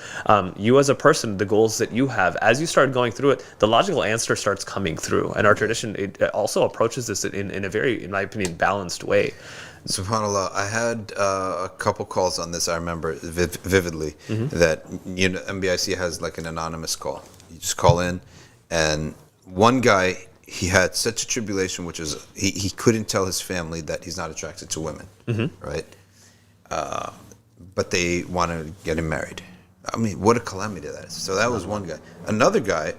you as a person, the goals that you have. As you start going through it, the logical answer starts coming through. And our tradition, it also approaches this in a very, in my opinion, balanced way. SubhanAllah, I had a couple calls on this. I remember vividly that, you know, MBIC has like an anonymous call. You just call in, and one guy, he had such a tribulation, which is he couldn't tell his family that he's not attracted to women, right? But they want to get him married. I mean, what a calamity that is. So that was one guy. Another guy,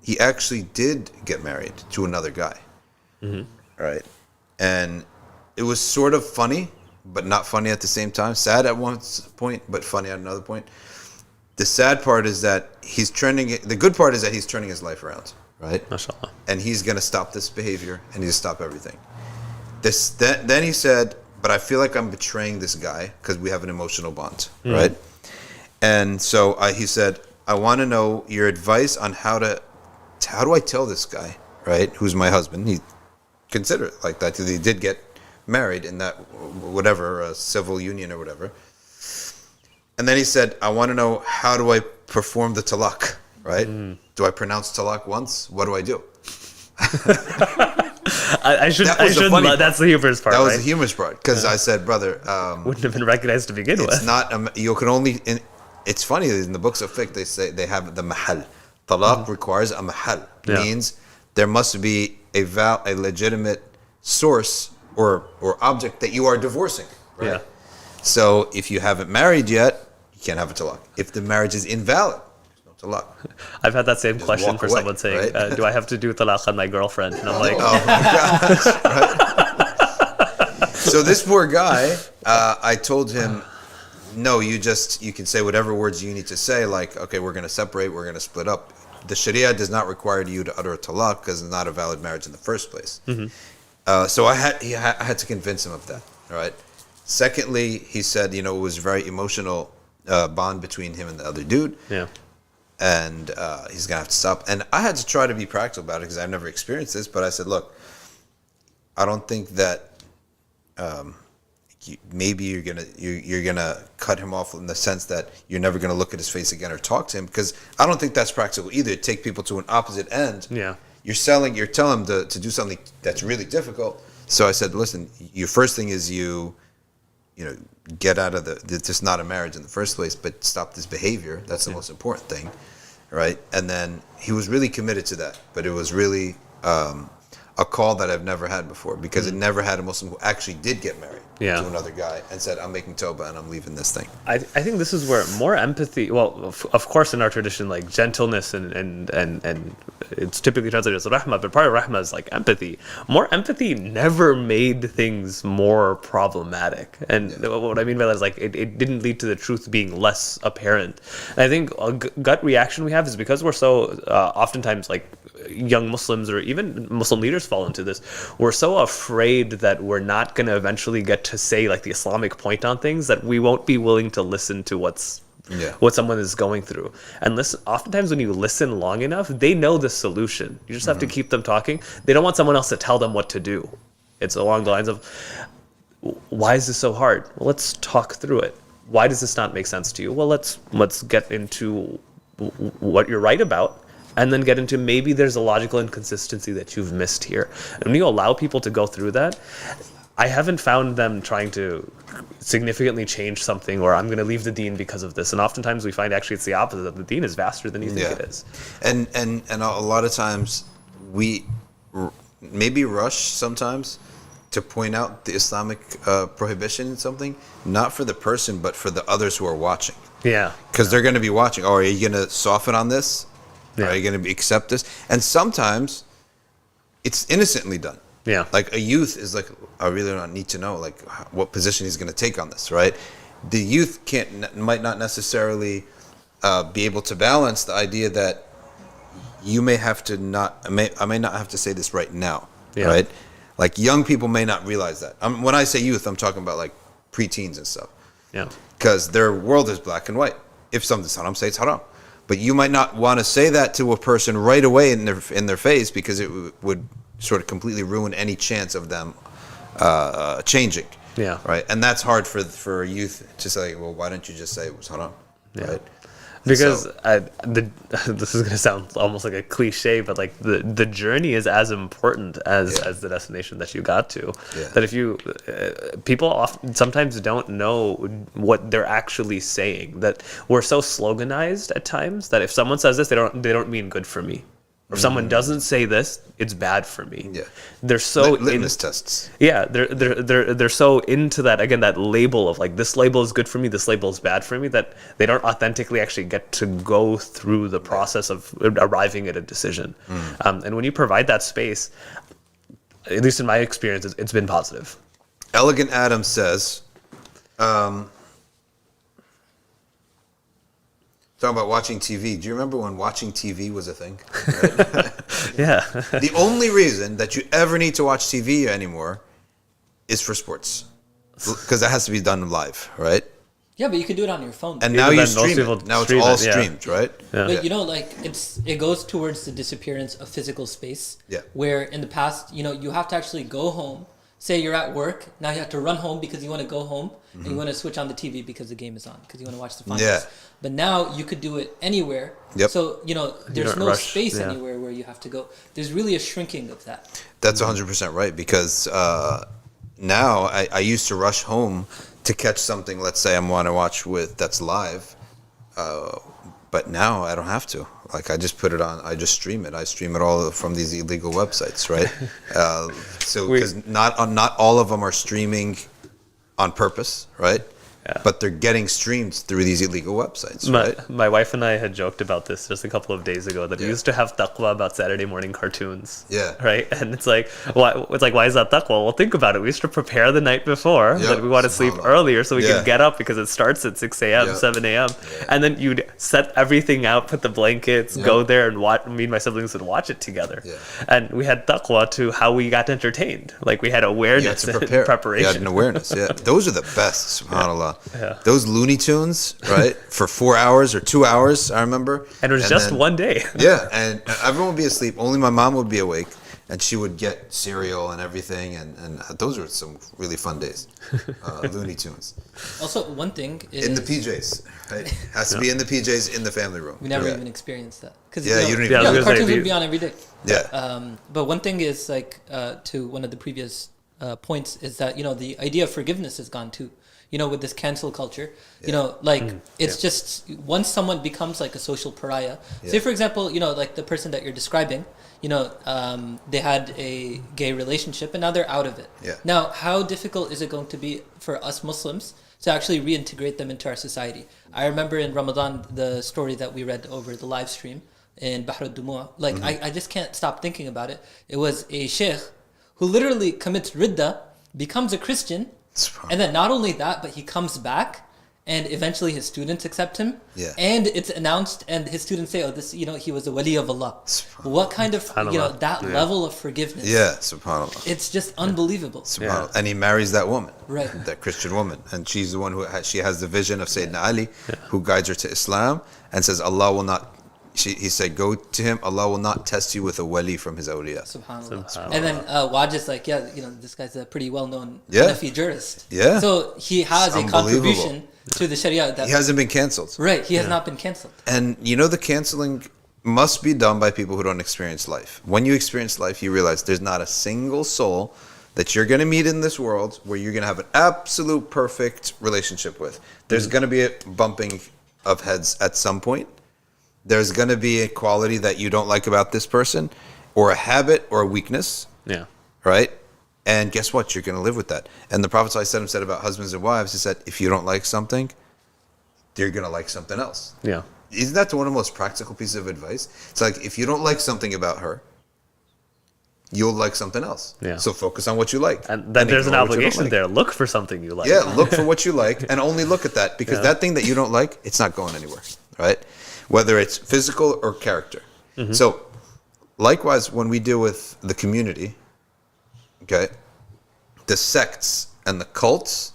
he actually did get married to another guy, right? And it was sort of funny, but not funny at the same time. Sad at one point, but funny at another point. The sad part is that he's turning it. The good part is that he's turning his life around. Right? MashaAllah. And he's going to stop this behavior, and he's going to stop everything. Then he said, but I feel like I'm betraying this guy because we have an emotional bond, right? And so he said, I want to know your advice on how do I tell this guy, right, who's my husband? He consider it like that. He did get married in that whatever civil union or whatever. And then he said, I want to know, how do I perform the talaq? Right? Do I pronounce talaq once? What do I do? I should. That's the humorous part. That was the humorous part, because I said, brother, wouldn't have been recognized to begin with. It's not. You can only. It's funny in the books of fiqh they say they have the mahal. Talaq requires a mahal. Means there must be a legitimate source or object that you are divorcing. Right? So if you haven't married yet, you can't have a talaq. If the marriage is invalid, talaq. I've had that same question for someone saying, right? Do I have to do talaq on my girlfriend? And I'm like, oh my gosh. Right? So this poor guy, I told him, no, you can say whatever words you need to say, like, okay, we're going to separate, we're going to split up. The Sharia does not require you to utter a talaq because it's not a valid marriage in the first place. So I had to convince him of that. All right. Secondly, he said, it was a very emotional bond between him and the other dude. And he's gonna have to stop. And I had to try to be practical about it because I've never experienced this. But I said, look, I don't think that maybe you're gonna cut him off in the sense that you're never gonna look at his face again or talk to him, because I don't think that's practical either. Take people to an opposite end. You're telling them to do something that's really difficult. So I said, listen, your first thing is you get out of it's just not a marriage in the first place, but stop this behavior. That's the most important thing, right? And then he was really committed to that, but it was really a a call that I've never had before, because it never had a Muslim who actually did get married to another guy and said, I'm making tawbah and I'm leaving this thing. I think this is where more empathy, well, of course in our tradition, like gentleness and it's typically translated as rahmah, but part of rahmah is like empathy. More empathy never made things more problematic. And what I mean by that is like it didn't lead to the truth being less apparent. And I think a gut reaction we have is because we're so oftentimes like young Muslims or even Muslim leaders fall into this. We're so afraid that we're not going to eventually get to say like the Islamic point on things that we won't be willing to listen to what someone is going through. And listen, oftentimes when you listen long enough, they know the solution. You just have to keep them talking. They don't want someone else to tell them what to do. It's along the lines of, why is this so hard? Well, let's talk through it. Why does this not make sense to you? Well, let's get into what you're right about, and then get into maybe there's a logical inconsistency that you've missed here. And when you allow people to go through that, I haven't found them trying to significantly change something, or I'm going to leave the deen because of this. And oftentimes we find actually it's the opposite, that the deen is vaster than you think it is. And a lot of times we maybe rush sometimes to point out the Islamic prohibition in something, not for the person, but for the others who are watching. Yeah. Because they're going to be watching. Oh, are you going to soften on this? Yeah. Are you going to accept this? And sometimes it's innocently done. Yeah. Like a youth is like, I really don't need to know like what position he's going to take on this, right? The youth might not necessarily be able to balance the idea that you may have to I may not have to say this right now, right? Like young people may not realize that. When I say youth, I'm talking about like preteens and stuff. Yeah. Because their world is black and white. If something's haram, say it's haram. But you might not want to say that to a person right away in their face, because it would sort of completely ruin any chance of them changing. Yeah. Right. And that's hard for a youth to say. Well, why don't you just say it was haram? Yeah. Right. Because this is going to sound almost like a cliche, but like the journey is as important as the destination that you got to. Yeah. That if you people often sometimes don't know what they're actually saying. That we're so sloganized at times that if someone says this, they don't mean good for me. Or if someone doesn't say this, it's bad for me. Yeah. They're so litmus tests. Yeah, they're so into that, again, that label of like, this label is good for me, this label is bad for me, that they don't authentically actually get to go through the process of arriving at a decision. And when you provide that space, at least in my experience, it's been positive. Elegant Adam says, talking about watching TV. Do you remember when watching TV was a thing? Right? Yeah. The only reason that you ever need to watch TV anymore is for sports, because that has to be done live, right? Yeah, but you can do it on your phone. And now you stream it. Now it's all streamed, right? Yeah. But you know, like it goes towards the disappearance of physical space. Yeah. Where in the past, you know, you have to actually go home. Say you're at work, now you have to run home because you want to go home, and you want to switch on the TV because the game is on, because you want to watch the finals. Yeah. But now you could do it anywhere. Yep. So, you know, there's no rush, space anywhere where you have to go. There's really a shrinking of that. That's 100% right, because now I used to rush home to catch something, let's say I want to watch that's live, but now I don't have to. Like, I just put it on, I just stream it. I stream it all from these illegal websites, right? So, because not all of them are streaming on purpose, right? Yeah. But they're getting streamed through these illegal websites, right? My wife and I had joked about this just a couple of days ago, that we used to have taqwa about Saturday morning cartoons. Yeah. Right? And it's like, why is that taqwa? Well, think about it. We used to prepare the night before that we want to sleep earlier so we can get up, because it starts at 6 a.m., 7 a.m. Yeah. And then you'd set everything out, put the blankets, go there and watch. Me and my siblings would watch it together. Yeah. And we had taqwa to how we got entertained. Like, we had awareness and preparation. You had an awareness, yeah. Those are the best, subhanAllah. Yeah. Those Looney Tunes, right? For 4 hours or 2 hours, I remember. And it was just one day. Yeah, and everyone would be asleep. Only my mom would be awake, and she would get cereal and everything. And those were some really fun days. Looney Tunes. Also, one thing is... in the PJs, right? Has to be in the PJs in the family room. We never even experienced that. Cause, you don't even... the cartoons would be on every day. Yeah. But one thing is, like, to one of the previous points, is that, you know, the idea of forgiveness is gone too. with this cancel culture, it's just once someone becomes like a social pariah. Say for example, like the person that you're describing, they had a gay relationship and now they're out of it. Yeah. Now, how difficult is it going to be for us Muslims to actually reintegrate them into our society? I remember in Ramadan the story that we read over the live stream in Bahr al-Dumu'a. I just can't stop thinking about it. It was a sheikh who literally commits ridda, becomes a Christian, and then not only that, but he comes back, and eventually his students accept him. Yeah. And it's announced, and his students say, "Oh, this, he was a wali of Allah." What kind of, that level of forgiveness? Yeah, subhanAllah. It's just unbelievable. Subhanallah. And he marries that woman, right? That Christian woman, and she's the one she has the vision of Sayyidina Ali, who guides her to Islam, and says, "Allah will not." He said, "Go to him. Allah will not test you with a wali from his awliya." Subhanallah. And then Waj is like, this guy's a pretty well-known Hanafi jurist. Yeah. So he has a contribution to the Sharia. He hasn't been cancelled. Right. He has not been cancelled. And the cancelling must be done by people who don't experience life. When you experience life, you realize there's not a single soul that you're going to meet in this world where you're going to have an absolute perfect relationship with. There's going to be a bumping of heads at some point. There's going to be a quality that you don't like about this person, or a habit or a weakness. Yeah. Right? And guess what? You're going to live with that. And the Prophet ﷺ said about husbands and wives, he said, if you don't like something, you're going to like something else. Yeah. Isn't that one of the most practical pieces of advice? It's like, if you don't like something about her, you'll like something else. Yeah. So focus on what you like. And then there's an obligation there. Look for something you like. Yeah, look for what you like and only look at that, because that thing that you don't like, it's not going anywhere. Right? Whether it's physical or character. Mm-hmm. So, likewise, when we deal with the community, okay, the sects and the cults,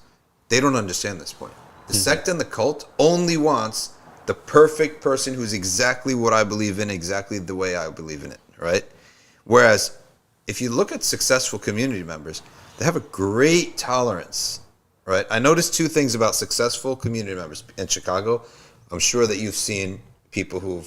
they don't understand this point. The sect and the cult only wants the perfect person who's exactly what I believe in, exactly the way I believe in it, right? Whereas, if you look at successful community members, they have a great tolerance, right? I noticed two things about successful community members in Chicago. I'm sure that you've seen people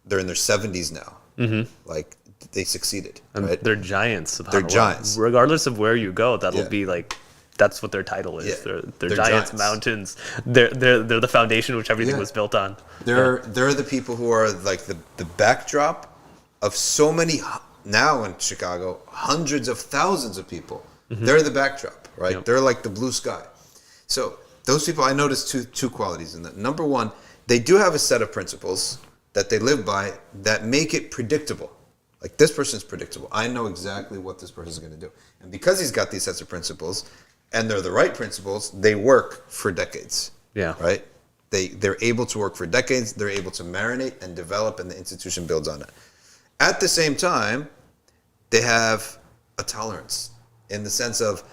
they're in their 70s now. Mm-hmm. Like, they succeeded, and right? They're giants. They're giants. Regardless of where you go, that'll be like, that's what their title is. Yeah. They're giants, mountains. They're the foundation which everything was built on. They're the people who are like the backdrop of so many, now in Chicago, hundreds of thousands of people. Mm-hmm. They're the backdrop, right? Yep. They're like the blue sky. So those people, I noticed two qualities in that. Number one, they do have a set of principles that they live by that make it predictable. Like, this person's predictable. I know exactly what this person's going to do. And because he's got these sets of principles, and they're the right principles, they work for decades. Yeah. Right? They're able to work for decades. They're able to marinate and develop, and the institution builds on it. At the same time, they have a tolerance in the sense of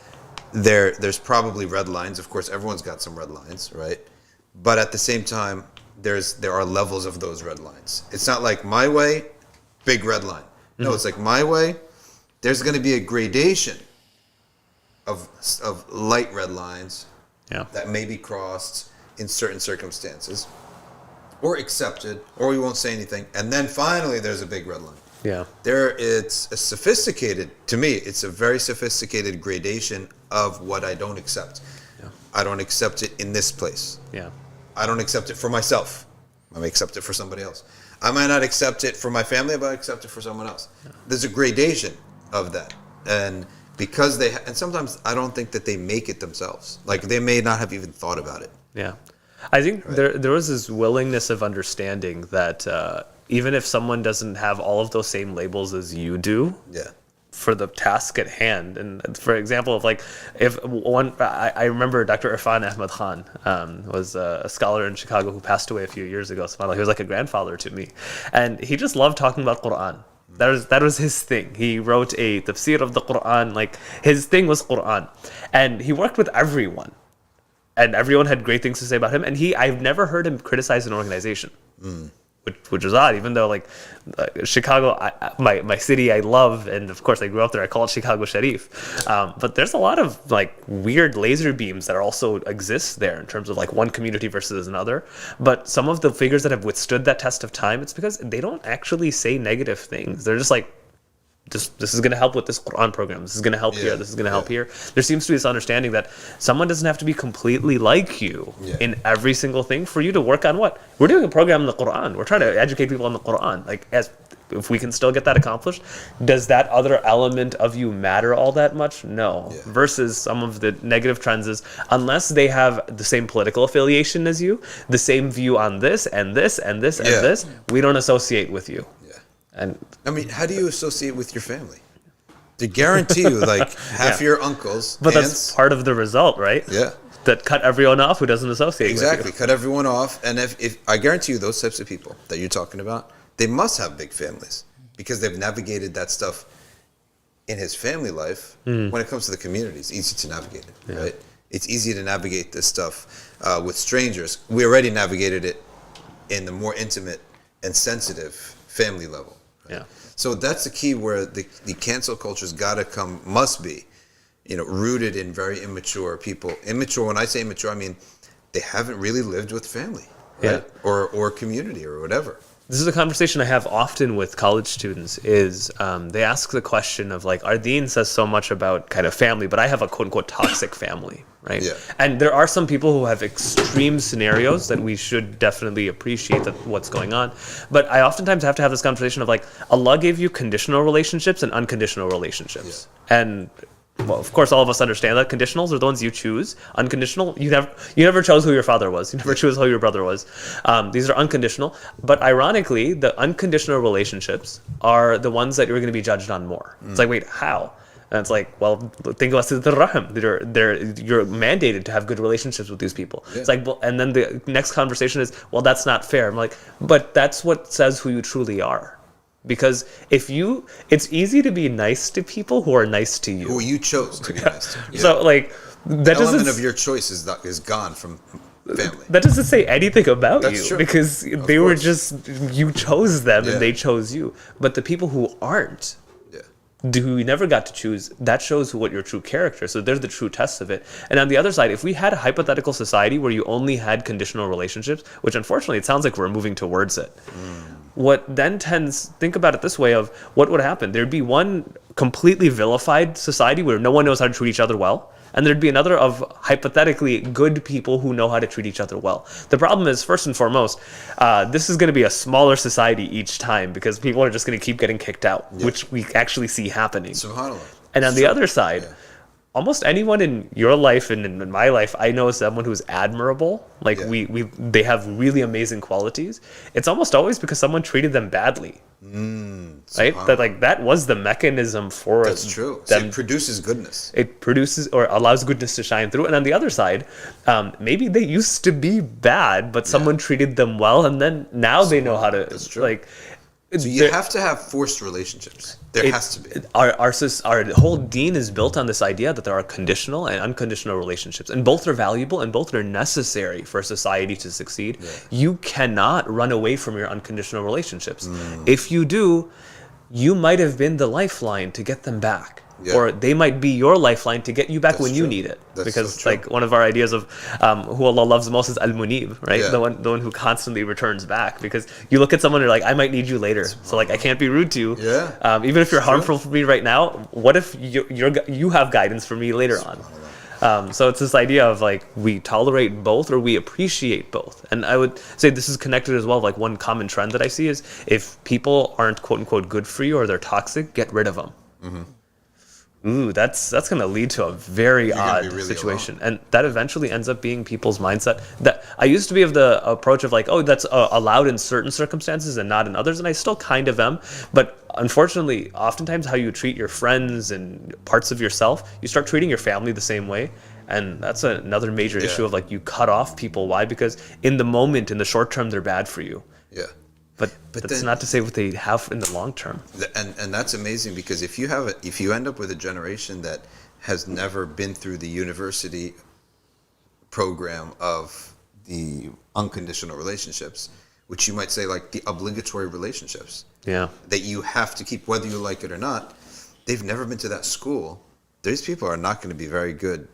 there's probably red lines. Of course, everyone's got some red lines, right? But at the same time, there are levels of those red lines. It's not like my way, big red line. No, it's like my way, there's going to be a gradation of light red lines that may be crossed in certain circumstances, or accepted, or we won't say anything. And then finally, there's a big red line. Yeah. It's a sophisticated, to me, it's a very sophisticated gradation of what I don't accept. Yeah. I don't accept it in this place. Yeah. I don't accept it for myself. I may accept it for somebody else. I might not accept it for my family, but I accept it for someone else. Yeah. There's a gradation of that. And because and sometimes I don't think that they make it themselves. Like, they may not have even thought about it. Yeah. I think there was this willingness of understanding that even if someone doesn't have all of those same labels as you do, for the task at hand. And for example, I remember Dr. Irfan Ahmad Khan was a scholar in Chicago who passed away a few years ago. So he was like a grandfather to me, and he just loved talking about Quran. That was his thing. He wrote a tafsir of the Quran. Like, his thing was Quran, and he worked with everyone, and everyone had great things to say about him. And I've never heard him criticize an organization. Which was odd, even though Chicago, my city, I love, and of course I grew up there. I call it Chicago Sharif, but there's a lot of weird laser beams that also exist there in terms of one community versus another. But some of the figures that have withstood that test of time, it's because they don't actually say negative things. They're just this is going to help with this Quran program. This is going to help here. This is going to help here. There seems to be this understanding that someone doesn't have to be completely like you in every single thing for you to work on what? We're doing a program in the Quran. We're trying to educate people on the Quran. Like, if we can still get that accomplished, does that other element of you matter all that much? No. Versus some of the negative trends is, unless they have the same political affiliation as you, the same view on this and this and this and this, we don't associate with you. And I mean, how do you associate with your family? They guarantee you, like, half your uncles, but aunts, that's part of the result, right? Yeah. That cut everyone off who doesn't associate exactly. with you. Cut everyone off. And if I guarantee you, those types of people that you're talking about, they must have big families because they've navigated that stuff in his family life. When it comes to the community, it's easy to navigate it, right? It's easy to navigate this stuff with strangers. We already navigated it in the more intimate and sensitive family level. Right? So that's the key where the cancel culture's got to must be, rooted in very immature people. Immature, when I say immature, I mean they haven't really lived with family, right? Or community or whatever. This is a conversation I have often with college students is they ask the question of like, our deen says so much about kind of family, but I have a quote unquote toxic family, right? And there are some people who have extreme scenarios that we should definitely appreciate what's going on. But I oftentimes have to have this conversation of like, Allah gave you conditional relationships and unconditional relationships. And well, of course, all of us understand that conditionals are the ones you choose. Unconditional, you never chose who your father was. You never chose who your brother was. These are unconditional. But ironically, the unconditional relationships are the ones that you're going to be judged on more. It's like, wait, how? And it's like, well, think about the rahim. You're mandated to have good relationships with these people. It's like, well, and then the next conversation is, well, that's not fair. I'm like, but that's what says who you truly are. Because it's easy to be nice to people who are nice to you. Who you chose to be nice to. So like, that element of your choice is gone from family. That doesn't say anything about That's you true. because they were just, you chose them and they chose you. But the people who aren't, who you never got to choose, that shows what your true character. So there's the true test of it. And on the other side, if we had a hypothetical society where you only had conditional relationships, which unfortunately it sounds like we're moving towards it. What then think about it this way of what would happen. There'd be one completely vilified society where no one knows how to treat each other well. And there'd be another of hypothetically good people who know how to treat each other well. The problem is, first and foremost, this is going to be a smaller society each time because people are just going to keep getting kicked out, which we actually see happening. SubhanAllah. And on the other side, almost anyone in your life and in my life, I know someone who's admirable. Like they have really amazing qualities. It's almost always because someone treated them badly. Right? That was the mechanism for That's true. them. So it produces goodness. It produces or allows goodness to shine through. And on the other side, maybe they used to be bad, but someone treated them well, and then now they know how to. That's true. Like, so you have to have forced relationships. There has to be. Our whole deen is built on this idea that there are conditional and unconditional relationships, and both are valuable and both are necessary for society to succeed. You cannot run away from your unconditional relationships. If you do, you might have been the lifeline to get them back. Or they might be your lifeline to get you back when you need it. Because like one of our ideas of who Allah loves the most is Al-Munib, right? The one who constantly returns back. Because you look at someone and you're like, I might need you later. So like I can't be rude to you. Even if you're harmful for me right now, what if you have guidance for me later on? So it's this idea of like we tolerate both or we appreciate both. And I would say this is connected as well. Like one common trend that I see is if people aren't quote unquote good for you or they're toxic, get rid of them. Ooh, that's going to lead to a very odd situation. And that eventually ends up being people's mindset. That I used to be of the approach of like, oh, that's allowed in certain circumstances and not in others. And I still kind of am. But unfortunately, oftentimes how you treat your friends and parts of yourself, you start treating your family the same way. And that's another major issue of like you cut off people. Why? Because in the moment, in the short term, they're bad for you. But that's then, not to say what they have in the long term. And that's amazing because if you end up with a generation that has never been through the university program of the unconditional relationships, which you might say like the obligatory relationships, that you have to keep whether you like it or not, they've never been to that school. These people are not going to be very good,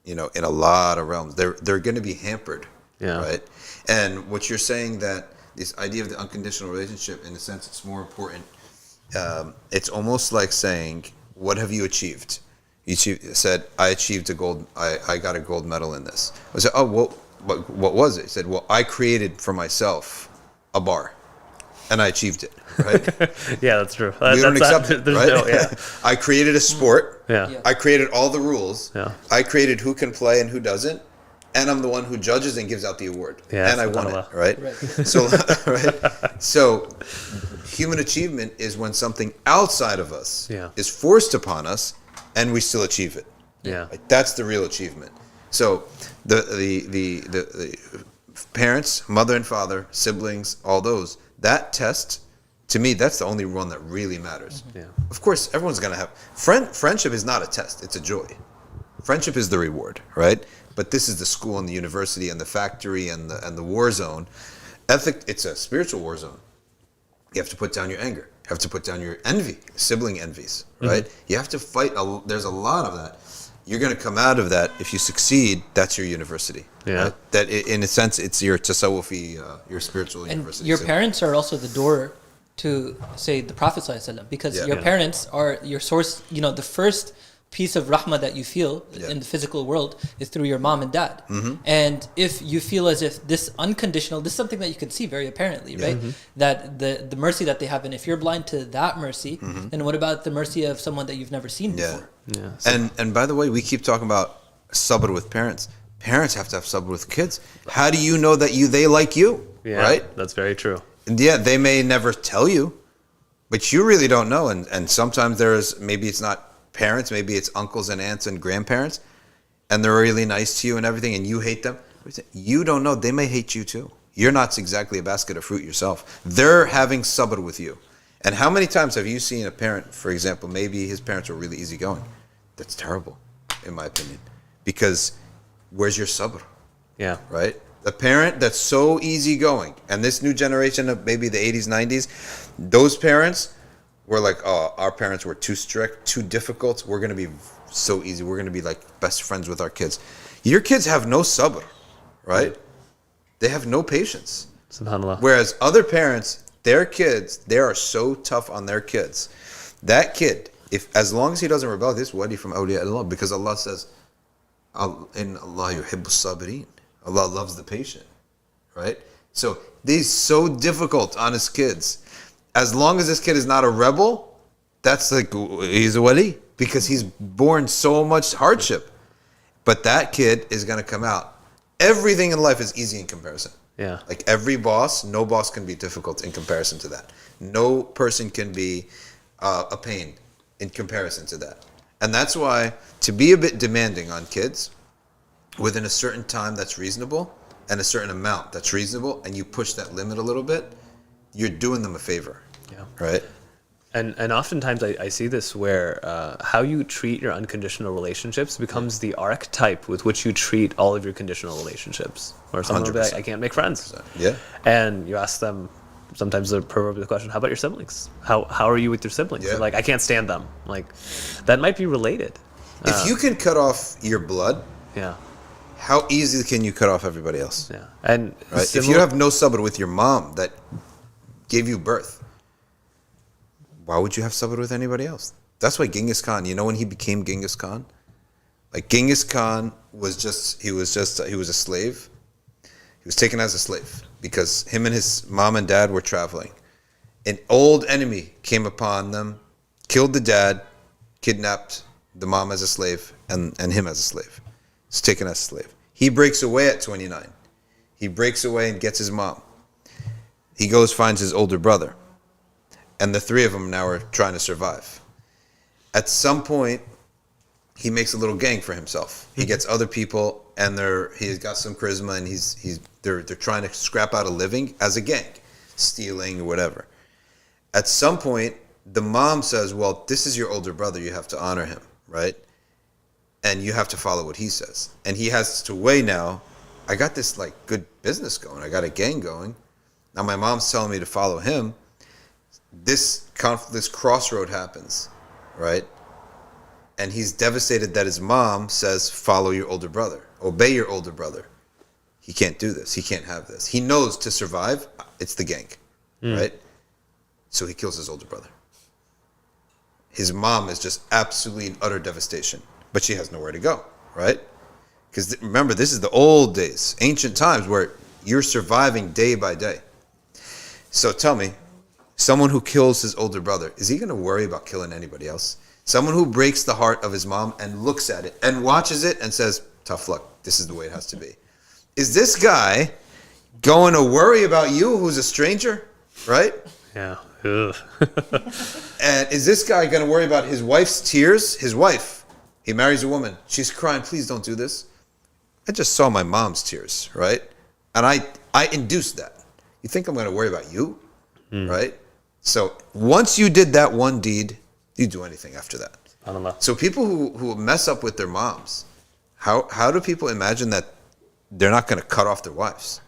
in a lot of realms. They're going to be hampered, right? And what you're saying that this idea of the unconditional relationship, in a sense, it's more important it's almost like saying, what have you achieved? You said, I achieved I got a gold medal in this. I said, oh, what was it? He said, well, I created for myself a bar, and I achieved it, right? Yeah, that's true. We don't accept it, right? No, yeah. I created a sport. Yeah. I created all the rules. Yeah. I created who can play and who doesn't, and I'm the one who judges and gives out the award. Yeah, and I won it, right? Right. So, right? So, human achievement is when something outside of us is forced upon us, and we still achieve it. Yeah. Like, that's the real achievement. So, the parents, mother and father, siblings, all those, that test, to me, that's the only one that really matters. Yeah. Of course, everyone's going to have... Friendship is not a test. It's a joy. Friendship is the reward, right? But this is the school and the university and the factory and the war zone. It's a spiritual war zone. You have to put down your anger. You have to put down your envy, sibling envies, right? Mm-hmm. You have to fight. There's a lot of that. You're going to come out of that. If you succeed, that's your university. Yeah. Right? That, in a sense, it's your tasawwufi, your spiritual And university. your parents are also the door to, say, the Prophet ﷺ, because your parents are your source. You know, the first piece of rahmah that you feel in the physical world is through your mom and dad. Mm-hmm. And if you feel as if this unconditional, this is something that you can see very apparently, right? Mm-hmm. That the mercy that they have, and if you're blind to that mercy, then what about the mercy of someone that you've never seen before? Yeah. So, and by the way, we keep talking about sabr with parents. Parents have to have sabr with kids. How do you know that they like you? yeah, right? That's very true. And yeah, they may never tell you, but you really don't know. And sometimes maybe it's not parents, maybe it's uncles and aunts and grandparents, and they're really nice to you and everything, and you hate them. You don't know. They may hate you too. You're not exactly a basket of fruit yourself. They're having sabr with you. And how many times have you seen a parent, for example, maybe his parents were really easygoing? That's terrible, in my opinion. Because where's your sabr? Yeah. Right? A parent that's so easygoing, and this new generation of maybe the 80s, 90s, those parents were like, oh, our parents were too strict, too difficult. We're going to be so easy. We're going to be like best friends with our kids. Your kids have no sabr, right? They have no patience. SubhanAllah. Whereas other parents, their kids, they are so tough on their kids. That kid, as long as he doesn't rebel, this wadi from awliya Allah, because Allah says, in Allah yuhibbu sabirin. Allah loves the patient, right? So he's so difficult on his kids. As long as this kid is not a rebel, that's like, he's a wali, because he's borne so much hardship. But that kid is going to come out. Everything in life is easy in comparison. Yeah. Like no boss can be difficult in comparison to that. No person can be a pain in comparison to that. And that's why, to be a bit demanding on kids, within a certain time that's reasonable, and a certain amount that's reasonable, and you push that limit a little bit, you're doing them a favor. Yeah. Right? And oftentimes I see this where how you treat your unconditional relationships becomes the archetype with which you treat all of your conditional relationships. Or someone will be like, I can't make friends. Yeah. And you ask them, sometimes the proverbial question, how about your siblings? How are you with your siblings? Yeah. They're like, I can't stand them. Like, that might be related. If you can cut off your blood, Yeah. how easily can you cut off everybody else? Yeah. And Right? If you have no sabr with your mom that gave you birth, why would you have sabr with anybody else? That's why Genghis Khan, you know when he became Genghis Khan? Like Genghis Khan was he was a slave. He was taken as a slave because him and his mom and dad were traveling. An old enemy came upon them, killed the dad, kidnapped the mom as a slave, and him as a slave. He's taken as a slave. He breaks away at 29. He breaks away and gets his mom. He goes, finds his older brother. And the three of them now are trying to survive. At some point, he makes a little gang for himself. He gets other people, and he's got some charisma, and they're trying to scrap out a living as a gang, stealing or whatever. At some point, the mom says, well, this is your older brother. You have to honor him, right? And you have to follow what he says. And he has to weigh now, I got this like good business going. I got a gang going. Now my mom's telling me to follow him. This crossroad happens, right? And he's devastated that his mom says, follow your older brother. Obey your older brother. He can't do this. He can't have this. He knows to survive, it's the gang, right? So he kills his older brother. His mom is just absolutely in utter devastation, but she has nowhere to go, right? Because remember, this is the old days, ancient times, where you're surviving day by day. So tell me, someone who kills his older brother, is he going to worry about killing anybody else? Someone who breaks the heart of his mom and looks at it and watches it and says, tough luck, this is the way it has to be. Is this guy going to worry about you, who's a stranger, right? Yeah. Ugh. And is this guy going to worry about his wife's tears? His wife, he marries a woman. She's crying, please don't do this. I just saw my mom's tears, right? And I induced that. You think I'm going to worry about you, right? So once you did that one deed, you do anything after that. I don't know. So people who mess up with their moms, how do people imagine that they're not going to cut off their wives,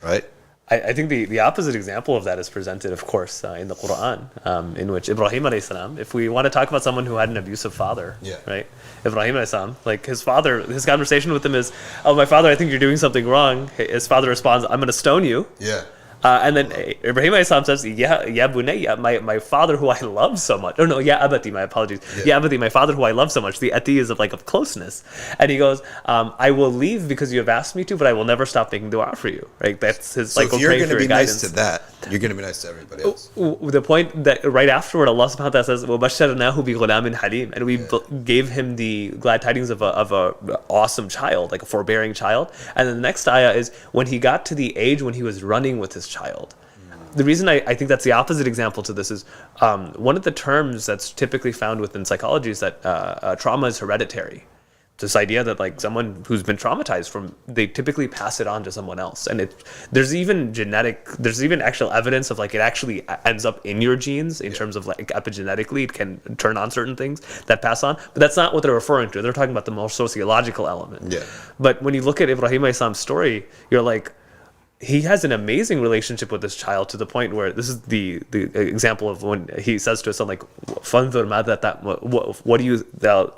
right? I think the opposite example of that is presented, of course, in the Quran, in which Ibrahim alayhi salam, if we want to talk about someone who had an abusive father, right? Ibrahim alayhi salam, like his father, his conversation with him is, oh, my father, I think you're doing something wrong. His father responds, I'm going to stone you. Yeah. And then Ibrahim alayhi salam says, Ya bunayya, my father who I love so much. Oh no, Ya abati, my apologies. Ya abati, my father who I love so much. The ati is of closeness. And he goes, I will leave because you have asked me to, but I will never stop making dua for you. Right? That's his So if you're going to be nice to that, you're going to be nice to everybody else. The point that right afterward, Allah subhanahu wa ta'ala says, وَبَشَّرْنَاهُ بِغُلَامٍ حَلِيمٍ, and we gave him the glad tidings of a awesome child, like a forbearing child. And then the next ayah is when he got to the age when he was running with his child. The reason I think that's the opposite example to this is one of the terms that's typically found within psychology is that trauma is hereditary. This idea that like someone who's been traumatized they typically pass it on to someone else, and there's even actual evidence of like it actually ends up in your genes in terms of like epigenetically it can turn on certain things that pass on, but that's not what they're referring to. They're talking about the more sociological element. But when you look at Ibrahim alayhi salam's story, you're like, he has an amazing relationship with this child to the point where this is the example of when he says to his son, like, "Fanzur what do you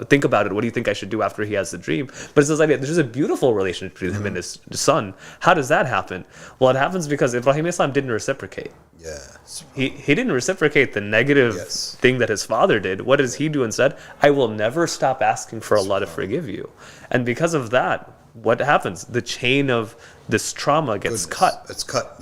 think about it? What do you think I should do after he has the dream?" But it's this idea, there's a beautiful relationship between him and his son. How does that happen? Well, it happens because Ibrahim Islam didn't reciprocate. He didn't reciprocate the negative thing that his father did. What does he do instead? I will never stop asking for Allah to forgive you. And because of that, what happens? The chain of this trauma gets cut. It's cut,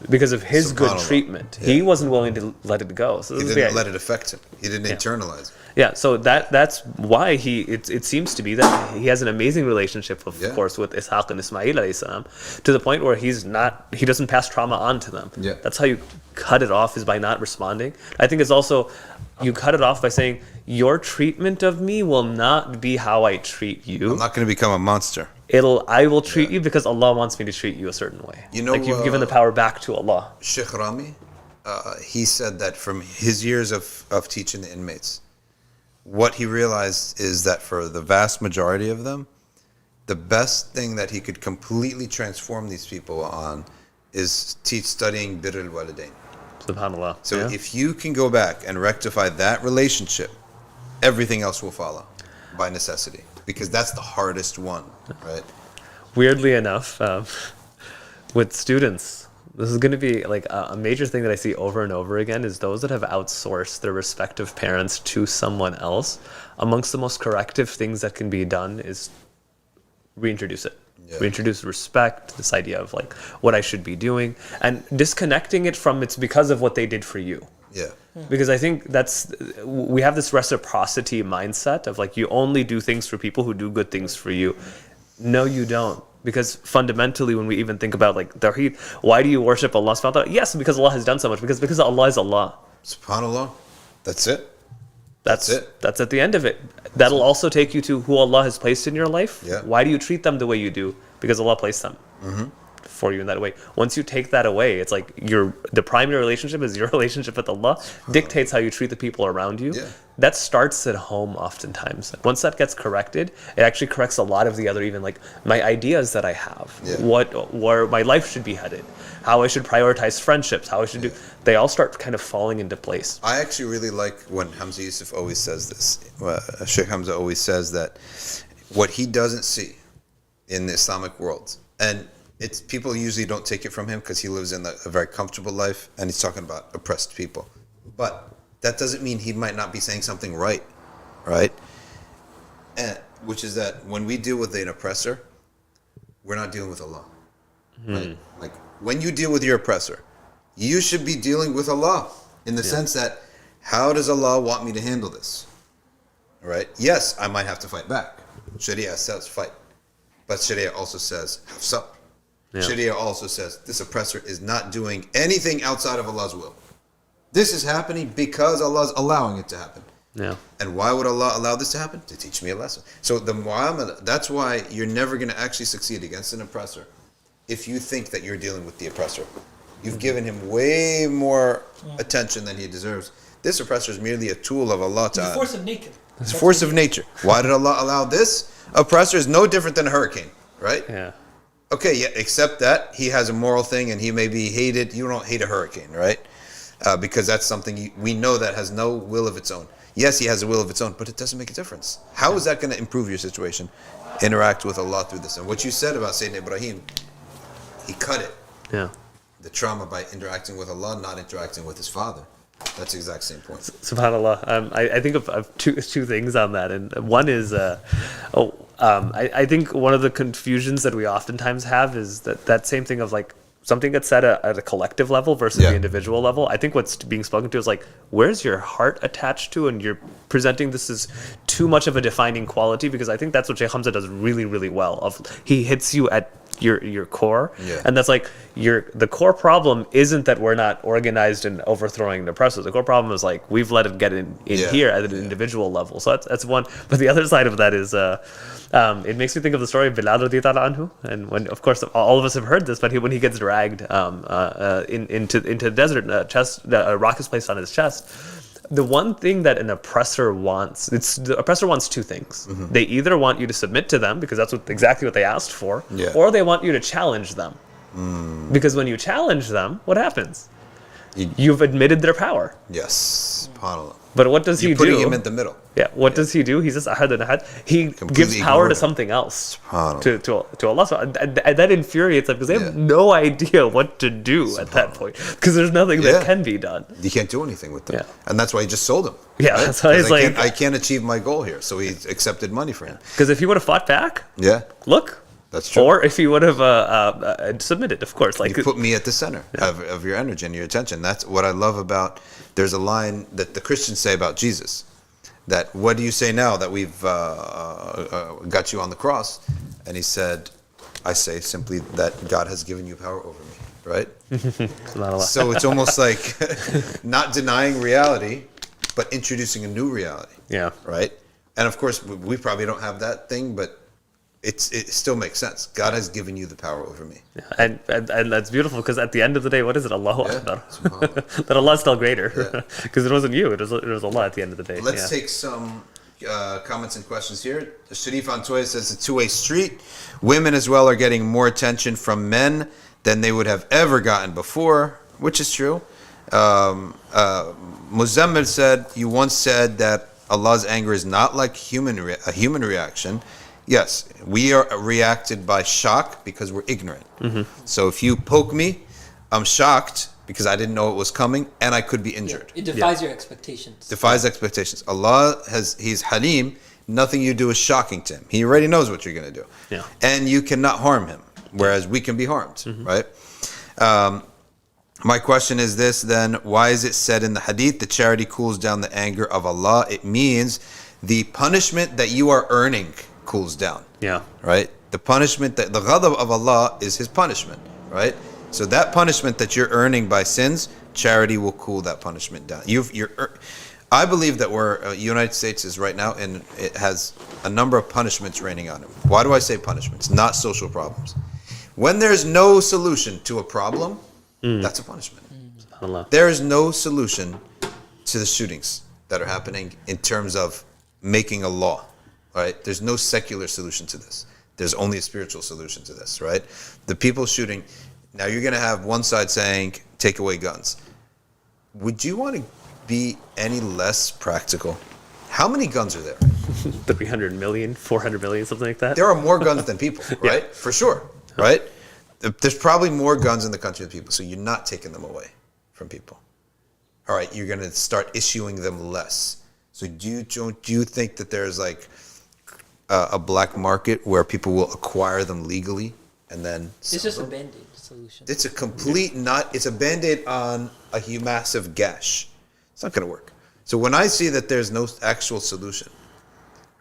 because of his good treatment. He wasn't willing to let it go. So he didn't let it affect him. He didn't internalize it. Yeah, so that's why it seems to be that he has an amazing relationship, of course, with Ishaq and Ismail alayhi salam, to the point where he doesn't pass trauma on to them. That's how you cut it off, is by not responding. I think it's also, you cut it off by saying, your treatment of me will not be how I treat you. I'm not going to become a monster. I will treat you because Allah wants me to treat you a certain way. You know, like you've given the power back to Allah. Sheikh Rami, he said that from his years of teaching the inmates, what he realized is that for the vast majority of them, the best thing that he could completely transform these people on is studying birr al-walidain. SubhanAllah. So if you can go back and rectify that relationship, everything else will follow by necessity, because that's the hardest one, right? Weirdly enough, with students, this is going to be like a major thing that I see over and over again is those that have outsourced their respective parents to someone else. Amongst the most corrective things that can be done is reintroduce it. Reintroduce respect, this idea of like what I should be doing, and disconnecting it from it's because of what they did for you. Because I think we have this reciprocity mindset of like you only do things for people who do good things for you. No, you don't. Because fundamentally, when we even think about like Tawheed, why do you worship Allah subhanahu wa ta'ala? Yes, because Allah has done so much. Because Allah is Allah. SubhanAllah. That's it. That's it. That's at the end of it. That'll also take you to who Allah has placed in your life. Why do you treat them the way you do? Because Allah placed them for you in that way. Once you take that away, it's like the primary relationship is your relationship with Allah, dictates how you treat the people around you. That starts at home oftentimes. Once that gets corrected, it actually corrects a lot of the other, even like my ideas that I have, where my life should be headed, how I should prioritize friendships, how I should do. They all start kind of falling into place. I actually really like when Hamza Yusuf always says this. Sheikh Hamza always says that what he doesn't see in the Islamic world, and it's people usually don't take it from him because he lives in a very comfortable life, and he's talking about oppressed people. But that doesn't mean he might not be saying something right? And which is that when we deal with an oppressor, we're not dealing with Allah. Right? Like when you deal with your oppressor, you should be dealing with Allah in the sense that, how does Allah want me to handle this? Right? Yes, I might have to fight back. Sharia says fight. But Sharia also says hafsa. Yeah. Sharia also says this oppressor is not doing anything outside of Allah's will. This is happening because Allah is allowing it to happen. Yeah. And why would Allah allow this to happen? To teach me a lesson. So the mu'amala, that's why you're never going to actually succeed against an oppressor if you think that you're dealing with the oppressor. You've given him way more attention than he deserves. This oppressor is merely a tool of Allah Ta'ala. It's a force of nature. It's a force of nature. Why did Allah allow this? Oppressor is no different than a hurricane, right? Yeah. Okay, yeah, except that he has a moral thing and he may be hated. You don't hate a hurricane, right? Because that's something we know that has no will of its own. Yes, he has a will of its own, but it doesn't make a difference. How is that going to improve your situation? Interact with Allah through this. And what you said about Sayyidina Ibrahim, he cut it. Yeah. The trauma by interacting with Allah, not interacting with his father. That's the exact same point. SubhanAllah. I think of two things on that. And one is, I think one of the confusions that we oftentimes have is that same thing of like, something that's said at a collective level versus the individual level. I think what's being spoken to is like, where's your heart attached to? And you're presenting this as too much of a defining quality, because I think that's what Shaykh Hamza does really, really well. He hits you at your core, and that's like the core problem isn't that we're not organized and overthrowing the oppressors. The core problem is like we've let it get in here at an individual level. So that's one. But the other side of that is it makes me think of the story of Bilal radiyallahu anhu, and when, of course, all of us have heard this, but when he gets dragged into the desert, a rock is placed on his chest. The one thing that an oppressor wants, the oppressor wants two things. They either want you to submit to them, because that's exactly what they asked for, or they want you to challenge them. Because when you challenge them, what happens? You've admitted their power. Yes, subhanAllah. But what does he do? You're putting him in the middle. Yeah, what does he do? He says ahad and ahad. He gives power to something else, to Allah. So that infuriates them, because they have no idea what to do at that point, because there's nothing that can be done. You can't do anything with them. And that's why he just sold him. Yeah, right? that's why he's like, I can't achieve my goal here. So he accepted money for him. Because if he would have fought back, look. That's true. Or if he would have submitted, of course. Like, you put me at the center of your energy and your attention. That's what I love about, there's a line that the Christians say about Jesus, that what do you say now that we've got you on the cross? And he said, I say simply that God has given you power over me, right? So it's almost like not denying reality, but introducing a new reality. Yeah. Right? And of course, we probably don't have that thing, but it still makes sense. God has given you the power over me. Yeah, and that's beautiful, because at the end of the day, what is it? Allahu Akbar. That Allah is still greater. Because it wasn't you, it was Allah at the end of the day. Let's take some comments and questions here. Sharif Antoy says, it's a two-way street. Women as well are getting more attention from men than they would have ever gotten before, which is true. Muzammil said, you once said that Allah's anger is not like a human reaction. Yes, we are reacted by shock because we're ignorant. So if you poke me, I'm shocked because I didn't know it was coming, and I could be injured. It defies your expectations. Defies expectations. Allah He's Halim. Nothing you do is shocking to him. He already knows what you're going to do. Yeah. And you cannot harm him, whereas we can be harmed, right? My question is this then, why is it said in the hadith, the charity cools down the anger of Allah? It means the punishment that you are earning cools down. Yeah. Right? The punishment, the ghadab of Allah is his punishment, right? So that punishment that you're earning by sins, charity will cool that punishment down. I believe that United States is right now, and it has a number of punishments raining on it. Why do I say punishments? Not social problems. When there's no solution to a problem, that's a punishment. There is no solution to the shootings that are happening in terms of making a law. Right? There's no secular solution to this. There's only a spiritual solution to this, right? The people shooting, now you're going to have one side saying, take away guns. Would you want to be any less practical? How many guns are there? 300 million, 400 million, something like that? There are more guns than people, right? For sure, right? There's probably more guns in the country than people, so you're not taking them away from people. all right, you're going to start issuing them less. So do you think that there's like a black market where people will acquire them legally and then It's just a band-aid solution. it's a complete it's a band-aid on a massive gash. It's not going to work. So when I see that there's no actual solution,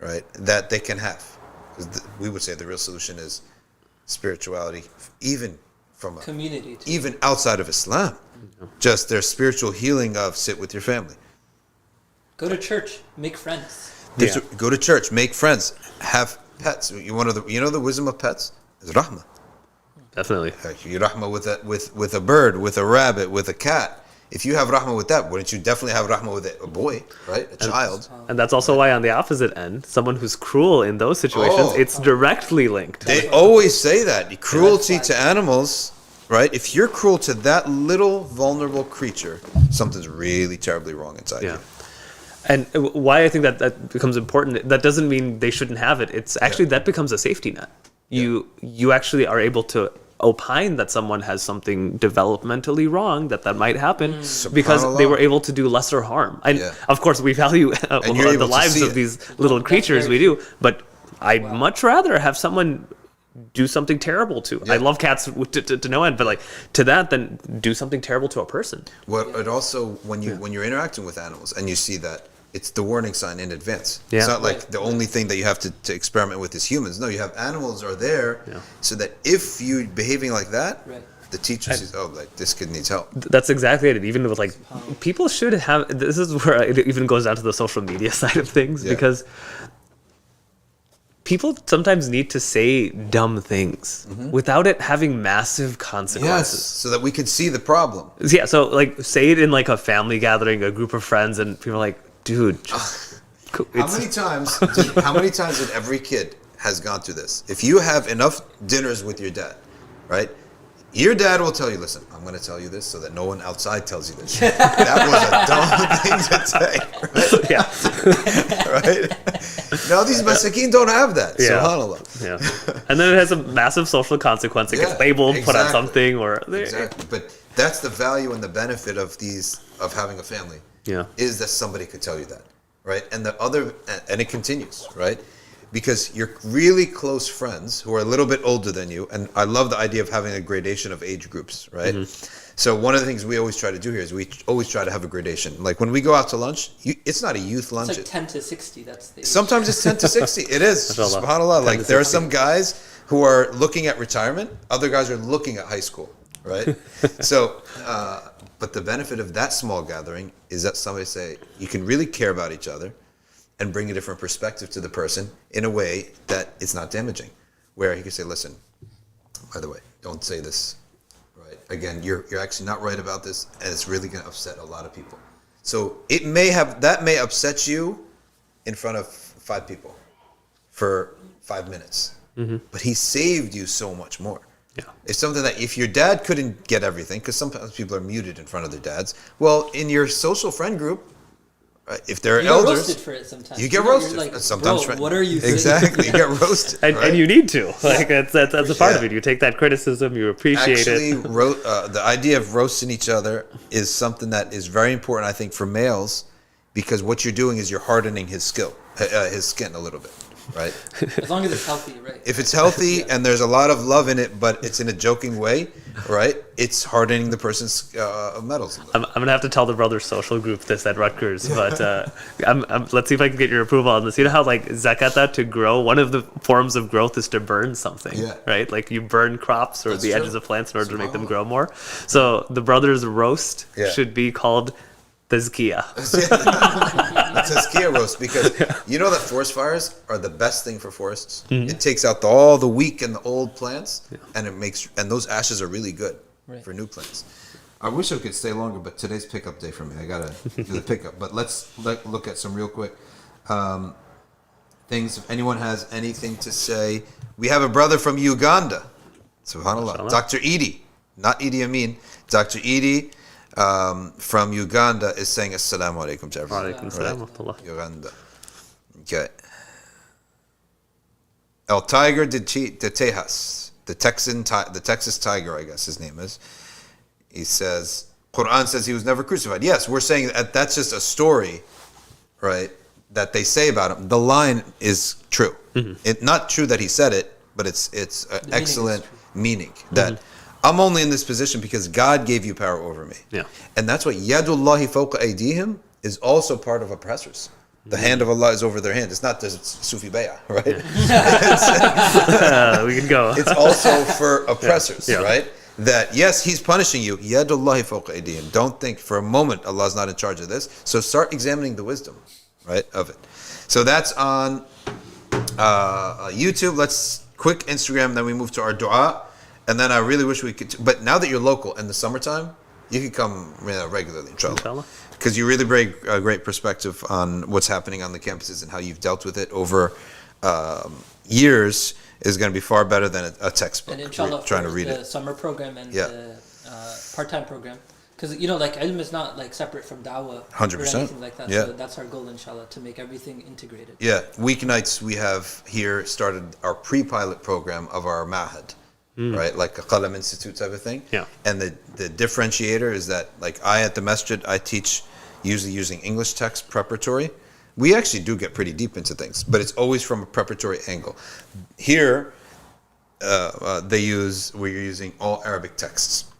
right, that they can have, because we would say the real solution is spirituality, even from Community. even outside of Islam, just their spiritual healing of sit with your family. Go to church, make friends. Go to church, make friends, have pets. You know the wisdom of pets is rahmah. Definitely. Like you rahmah with a bird, with a rabbit, with a cat. If you have rahmah with that, wouldn't you definitely have rahmah with a boy, right? A child. And that's also why on the opposite end, someone who's cruel in those situations, it's directly linked. They always say that cruelty to animals, right? If you're cruel to that little vulnerable creature, something's really terribly wrong inside you. And why I think that becomes important, that doesn't mean they shouldn't have it. It's actually that becomes a safety net. You actually are able to opine that someone has something developmentally wrong, that might happen because they were able to do lesser harm. And of course, we value the lives of these little creatures, we do. But I'd much rather have someone do something terrible to. I love cats to no end, but like to that, then do something terrible to a person. Well, it also when you're interacting with animals and you see that, it's the warning sign in advance. Yeah. It's not like the only thing that you have to experiment with is humans. No, you have animals are there so that if you're behaving like that, the teacher says, oh, like this kid needs help. That's exactly it. Even with like, people should have, this is where it even goes down to the social media side of things, because people sometimes need to say dumb things without it having massive consequences. Yes, so that we can see the problem. Yeah, so like say it in like a family gathering, a group of friends, and people are like, dude, just, how many times did every kid has gone through this? If you have enough dinners with your dad, right? Your dad will tell you, listen, I'm going to tell you this so that no one outside tells you this. That was a dumb thing to say, right? Yeah. Right? Now these masakeen don't have that, subhanAllah. Yeah. And then it has a massive social consequence. It gets labeled, put on something, or... Exactly. But that's the value and the benefit of having a family. Yeah. Is that somebody could tell you that, right? And it continues, right? Because you're really close friends who are a little bit older than you, and I love the idea of having a gradation of age groups, right? So one of the things we always try to do here is we always try to have a gradation. Like when we go out to lunch, it's not a youth lunch. It's like 10 to 60, that's the age. Sometimes it's 10 to 60. It is, subhanAllah. Like there are some guys who are looking at retirement, other guys are looking at high school, right? So... but the benefit of that small gathering is that somebody say, you can really care about each other and bring a different perspective to the person in a way that it's not damaging. Where he can say, listen, by the way, don't say this, right? Again, you're actually not right about this, and it's really going to upset a lot of people. So that may upset you in front of 5 people for 5 minutes. But he saved you so much more. Yeah. It's something that if your dad couldn't get everything, because sometimes people are muted in front of their dads, well, in your social friend group, if they're elders, get roasted for it sometimes. You get roasted. Like, sometimes, bro, what are you saying? Exactly, you get roasted. And you need to. Like that's a part of it. You take that criticism, you appreciate it. The idea of roasting each other is something that is very important, I think, for males, because what you're doing is you're hardening his skin a little bit. Right? As long as it's healthy, right? If it's healthy and there's a lot of love in it, but it's in a joking way, right? It's hardening the person's metals. I'm going to have to tell the Brothers Social Group this at Rutgers, but let's see if I can get your approval on this. You know how like zakata, to grow, one of the forms of growth is to burn something, right? Like you burn crops or the edges of plants in order to make them grow more. So the Brothers Roast should be called Tazkiya. Tazkiya roast, because you know that forest fires are the best thing for forests. It takes out all the weak and the old plants, and and those ashes are really good for new plants. I wish I could stay longer, but today's pickup day for me. I gotta do the pickup. But let's look at some real quick things. If anyone has anything to say, we have a brother from Uganda. Subhanallah, Dr. Edie, not Idi Amin. Dr. Edie. From Uganda is saying Assalamu alaikum to everyone. Alaikum salam. Uganda. Okay. El Tiger de Tejas, the Texas Tiger, I guess his name is. He says, Quran says he was never crucified. Yes, we're saying that that's just a story, right, that they say about him. The line is true. It's not true that he said it, but it's an excellent meaning that I'm only in this position because God gave you power over me. Yeah. And that's what yadullahi fawqa aydihim is also part of oppressors. The hand of Allah is over their hand. It's not the Sufi bay'ah, right? We can go. It's also for oppressors, Yeah. right? That yes, he's punishing you. Yadullahi fawqa aydihim. Don't think for a moment Allah's not in charge of this. So start examining the wisdom, right, of it. So that's on YouTube. Let's quick Instagram, then we move to our dua. And then I really wish we could, but now that you're local in the summertime, you can come regularly, inshallah. Because you really bring a great perspective on what's happening on the campuses and how you've dealt with it over years is going to be far better than a textbook. And inshallah, trying to read the it. summer program and the part-time program. Because, you know, like ilm is not like separate from da'wah 100%. or anything like that. Yeah. So that's our goal, inshallah, to make everything integrated. Yeah, weeknights we have here started our pre-pilot program of our mahad. Right, like a Qalam Institute type of thing. Yeah. And the differentiator is that, like I at the masjid, I teach usually using English text preparatory. We actually do get pretty deep into things, but it's always from a preparatory angle. Here, we're using all Arabic texts,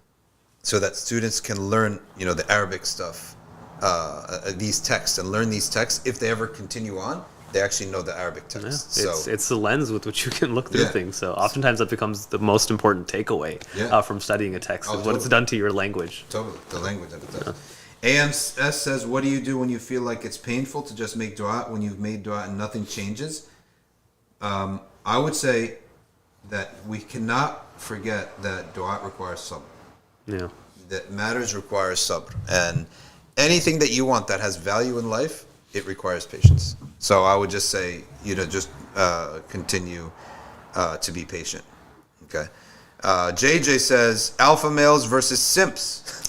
so that students can learn, the Arabic stuff, these texts, and learn these texts. If they ever continue on, they actually know the Arabic text. Yeah, it's the lens with which you can look through things. So oftentimes that becomes the most important takeaway from studying a text, is what it's done to your language. Totally, the language of it does. AMS says, what do you do when you feel like it's painful to just make dua, when you've made dua and nothing changes? I would say that we cannot forget that dua requires sabr. Yeah. That matters requires sabr. And anything that you want that has value in life, it requires patience. So I would just say, just continue to be patient. Okay. JJ says, alpha males versus simps.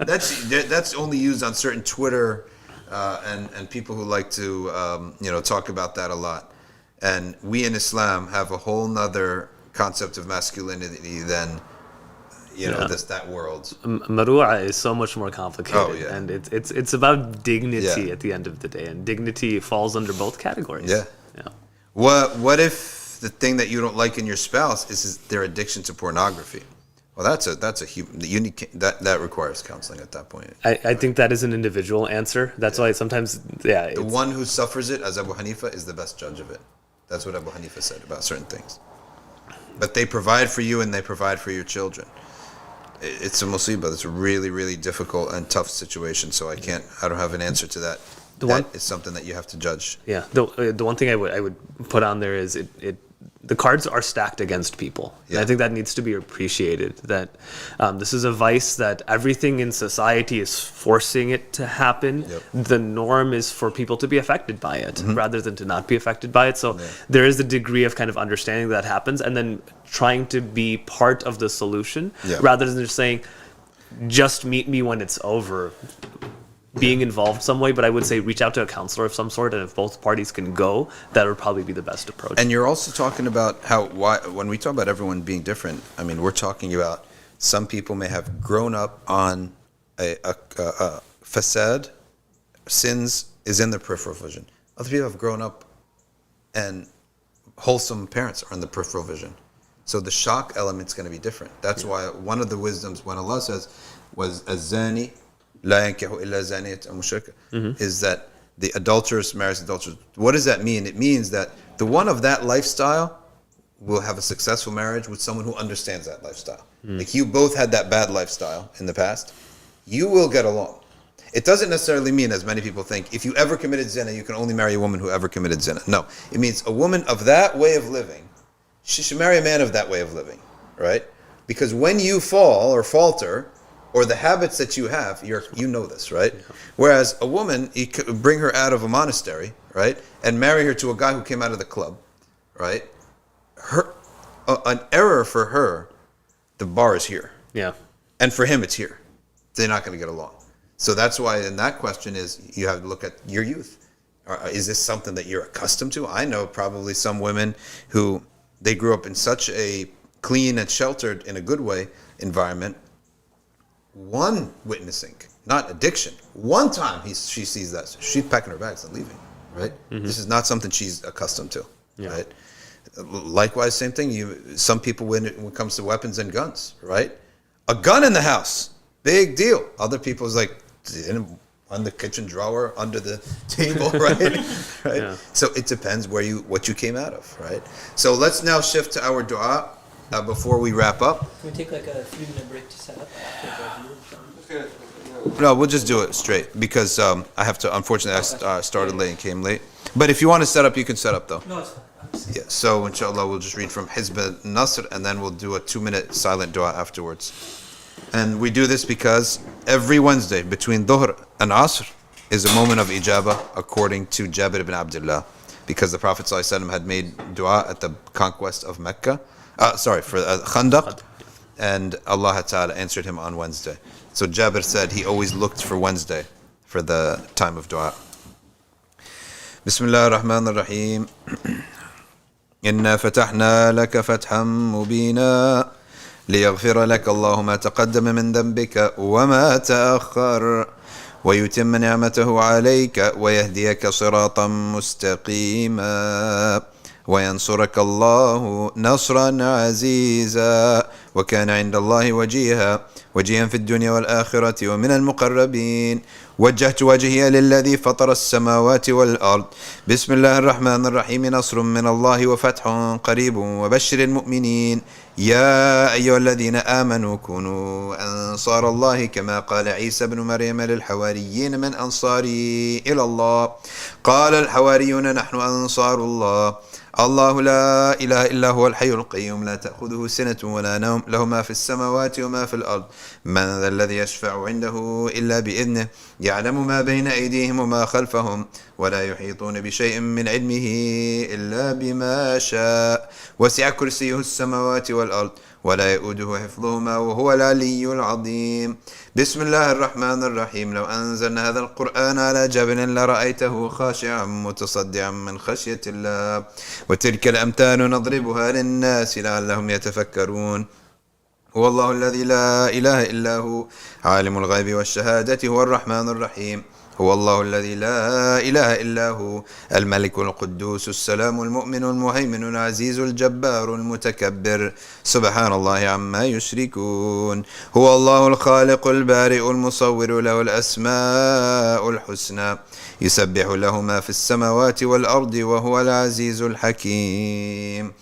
That's only used on certain Twitter and people who like to talk about that a lot. And we in Islam have a whole nother concept of masculinity than that world. Maru'a is so much more complicated. Oh, yeah. And it's about dignity at the end of the day, and dignity falls under both categories. Yeah. What if the thing that you don't like in your spouse is their addiction to pornography? Well, that's a human. That requires counseling at that point. I think that is an individual answer. That's why sometimes, the one who suffers it, as Abu Hanifa, is the best judge of it. That's what Abu Hanifa said about certain things. But they provide for you and they provide for your children. It's a musibah. It's a really, really difficult and tough situation. So I don't have an answer to that. That is something that you have to judge. Yeah. The one thing I would put on there is the cards are stacked against people. Yeah. And I think that needs to be appreciated, that this is a vice that everything in society is forcing it to happen. Yep. The norm is for people to be affected by it rather than to not be affected by it. So there is a degree of kind of understanding that happens, and then trying to be part of the solution rather than just saying, just meet me when it's over. Being involved some way, but I would say reach out to a counselor of some sort, and if both parties can go, that would probably be the best approach. And you're also talking about when we talk about everyone being different, I mean, we're talking about some people may have grown up on a fasad, sins is in their peripheral vision. Other people have grown up and wholesome parents are in the peripheral vision. So the shock element's going to be different. That's why one of the wisdoms when Allah says was azani لا ينكح إلا زانية أو مشركة, is that the adulteress marries adulteress. What does that mean? It means that the one of that lifestyle will have a successful marriage with someone who understands that lifestyle. Like you both had that bad lifestyle in the past, you will get along. It doesn't necessarily mean, as many people think, if you ever committed zina, you can only marry a woman who ever committed zina. No, it means a woman of that way of living, she should marry a man of that way of living, right? Because when you fall or falter, or the habits that you have, you know this, right? Yeah. Whereas a woman, you could bring her out of a monastery, right, and marry her to a guy who came out of the club, right? An error for her, the bar is here. Yeah. And for him, it's here. They're not going to get along. So that's why, in that question is, you have to look at your youth. Is this something that you're accustomed to? I know probably some women who, they grew up in such a clean and sheltered, in a good way, environment, one witnessing, not addiction. One time she sees that, she's packing her bags and leaving, right? This is not something she's accustomed to, right? Likewise, same thing. Some people, when it comes to weapons and guns, right? A gun in the house, big deal. Other people's like, on the kitchen drawer, under the table, right? Right. Yeah. So it depends what you came out of, right? So let's now shift to our dua before we wrap up. Can we take like a 3-minute break to set up? No, we'll just do it straight because I have to. Unfortunately, I started late and came late. But if you want to set up, you can set up though. No, it's fine. Yeah. So inshallah, we'll just read from Hizb al-Nasr and then we'll do a 2-minute silent dua afterwards. And we do this because every Wednesday between Dhuhr and Asr is a moment of ijabah according to Jabir ibn Abdullah, because the Prophet ﷺ had made dua at the conquest of Mecca, for Khandaq, and Allah Ta'ala answered him on Wednesday. So Jabir said he always looked for Wednesday for the time of dua. Bismillah ar-Rahman ar-Rahim. Inna fatahna laka fathan mubina ليغفر لك الله ما تقدم من ذنبك وما تأخر ويتم نعمته عليك ويهديك صراطا مستقيما وينصرك الله نصرا عزيزا وكان عند الله وجيها في الدنيا والآخرة ومن المقربين وجهت وجهي للذي فطر السماوات والأرض بسم الله الرحمن الرحيم نصر من الله وفتح قريب وبشر المؤمنين يا أيها الذين آمنوا كونوا أنصار الله كما قال عيسى بن مريم للحواريين من أنصاري إلى الله قال الحواريون نحن أنصار الله الله لا إله إلا هو الحي القيوم لا تأخذه سنة ولا نوم له ما في السماوات وما في الأرض من ذا الذي يشفع عنده إلا بإذنه يعلم ما بين أيديهم وما خلفهم ولا يحيطون بشيء من علمه إلا بما شاء وسع كرسيه السماوات والأرض ولا يؤوده حفظهما وهو العلي العظيم بسم الله الرحمن الرحيم لو أنزلنا هذا القرآن على جبل لرأيته خاشعا متصدعا من خشية الله وتلك الأمثال نضربها للناس لعلهم يتفكرون هو الله الذي لا إله إلا هو عالم الغيب والشهادة هو الرحمن الرحيم هو الله الذي لا إله إلا هو الملك القدوس السلام المؤمن المهيمن العزيز الجبار المتكبر سبحان الله عما يشركون هو الله الخالق البارئ المصور له الأسماء الحسنى يسبح له ما في السماوات والأرض وهو العزيز الحكيم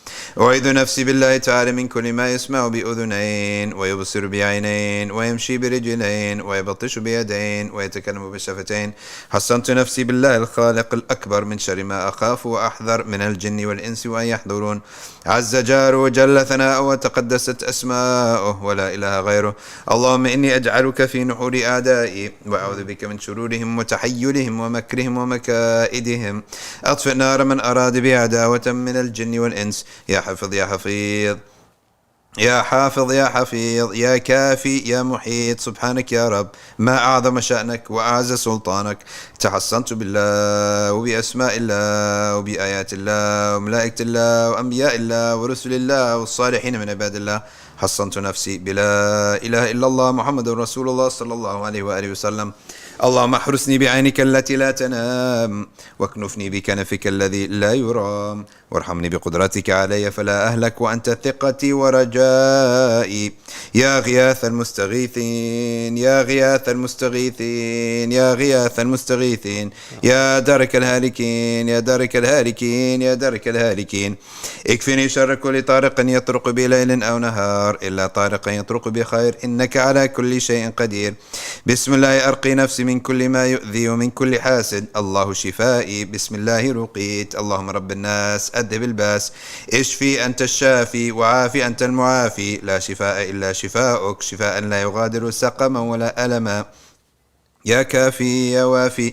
أعيذ نفسي بالله تعالى من كل ما يسمع بأذنين ويبصر بعينين ويمشي برجلين ويبطش بيدين ويتكلم بشفتين حصنت نفسي بالله الخالق الأكبر من شر ما أخاف وأحذر من الجن والإنس وأن يحضرون عز جاره وجل ثناؤه وتقدست أسماؤه ولا إله غيره اللهم إني أجعلك في نحور أعدائي وأعوذ بك من شرورهم وتحيلهم ومكرهم ومكائدهم أطفئ نار من أراد بي عداوة من الجن والإنس يا حفظ يا حفيظ يا حافظ يا حفيظ يا كافي يا محيط سبحانك يا رب ما أعظم شأنك وأعز سلطانك تحصنت بالله وبأسماء الله وبآيات الله وملائكة الله وأنبياء الله ورسل الله والصالحين من عباد الله حصنت نفسي بلا إله إلا الله محمد رسول الله صلى الله عليه وآله وسلم اللهم احرسني بعينك التي لا تنام واكنفني بكنفك الذي لا يرام وارحمني بقدرتك علي فلا أهلك وأنت ثقتي ورجائي يا غياث المستغيثين يا غياث المستغيثين يا غياث المستغيثين يا درك الهالكين يا درك الهالكين يا درك الهالكين اكفني شر كل طارق يطرق بليل أو نهار إلا طارق يطرق بخير إنك على كل شيء قدير بسم الله أرقي نفسي من كل ما يؤذي ومن كل حاسد الله شفائي بسم الله رقيت اللهم رب الناس أذهب الباس اشفي أنت الشافي وعافي أنت المعافي لا شفاء إلا شفاؤك شفاء لا يغادر سقما ولا ألما يا كافي يا وافي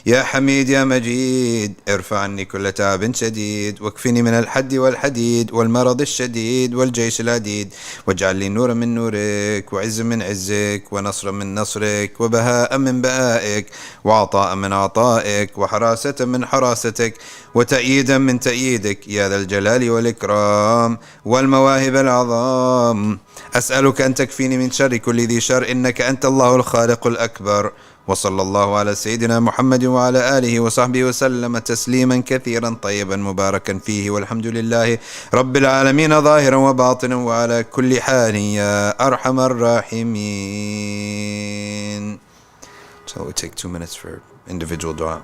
يا حميد يا مجيد ارفع عني كل تعب شديد واكفني من الحد والحديد والمرض الشديد والجيش العديد واجعل لي نورا من نورك وعز من عزك ونصرا من نصرك وبهاء من بهائك وعطاء من عطائك وحراسة من حراستك وتأييدا من تأييدك يا ذا الجلال والإكرام والمواهب العظام أسألك أن تكفيني من شر كل ذي شر إنك أنت الله الخالق الأكبر. وصلى الله على سيدنا محمد وعلى آله وصحبه وسلم تسليما كثيرا طيبا مباركا فيه، والحمد لله رب العالمين ظاهرا وباطنا وعلى كل حال يا أرحم الراحمين. So we take 2 minutes for individual dua.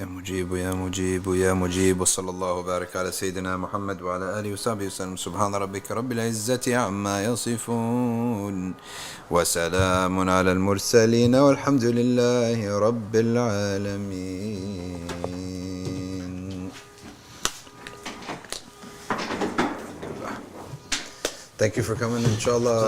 يا مجيب يا مجيب يا مجيب. وصلى الله وبارك على سيدنا محمد وعلى آله وصحبه وسلم. سبحان ربك رب العزة عما يصفون وسلام على المرسلين والحمد لله رب العالمين. Thank you for coming, inshallah.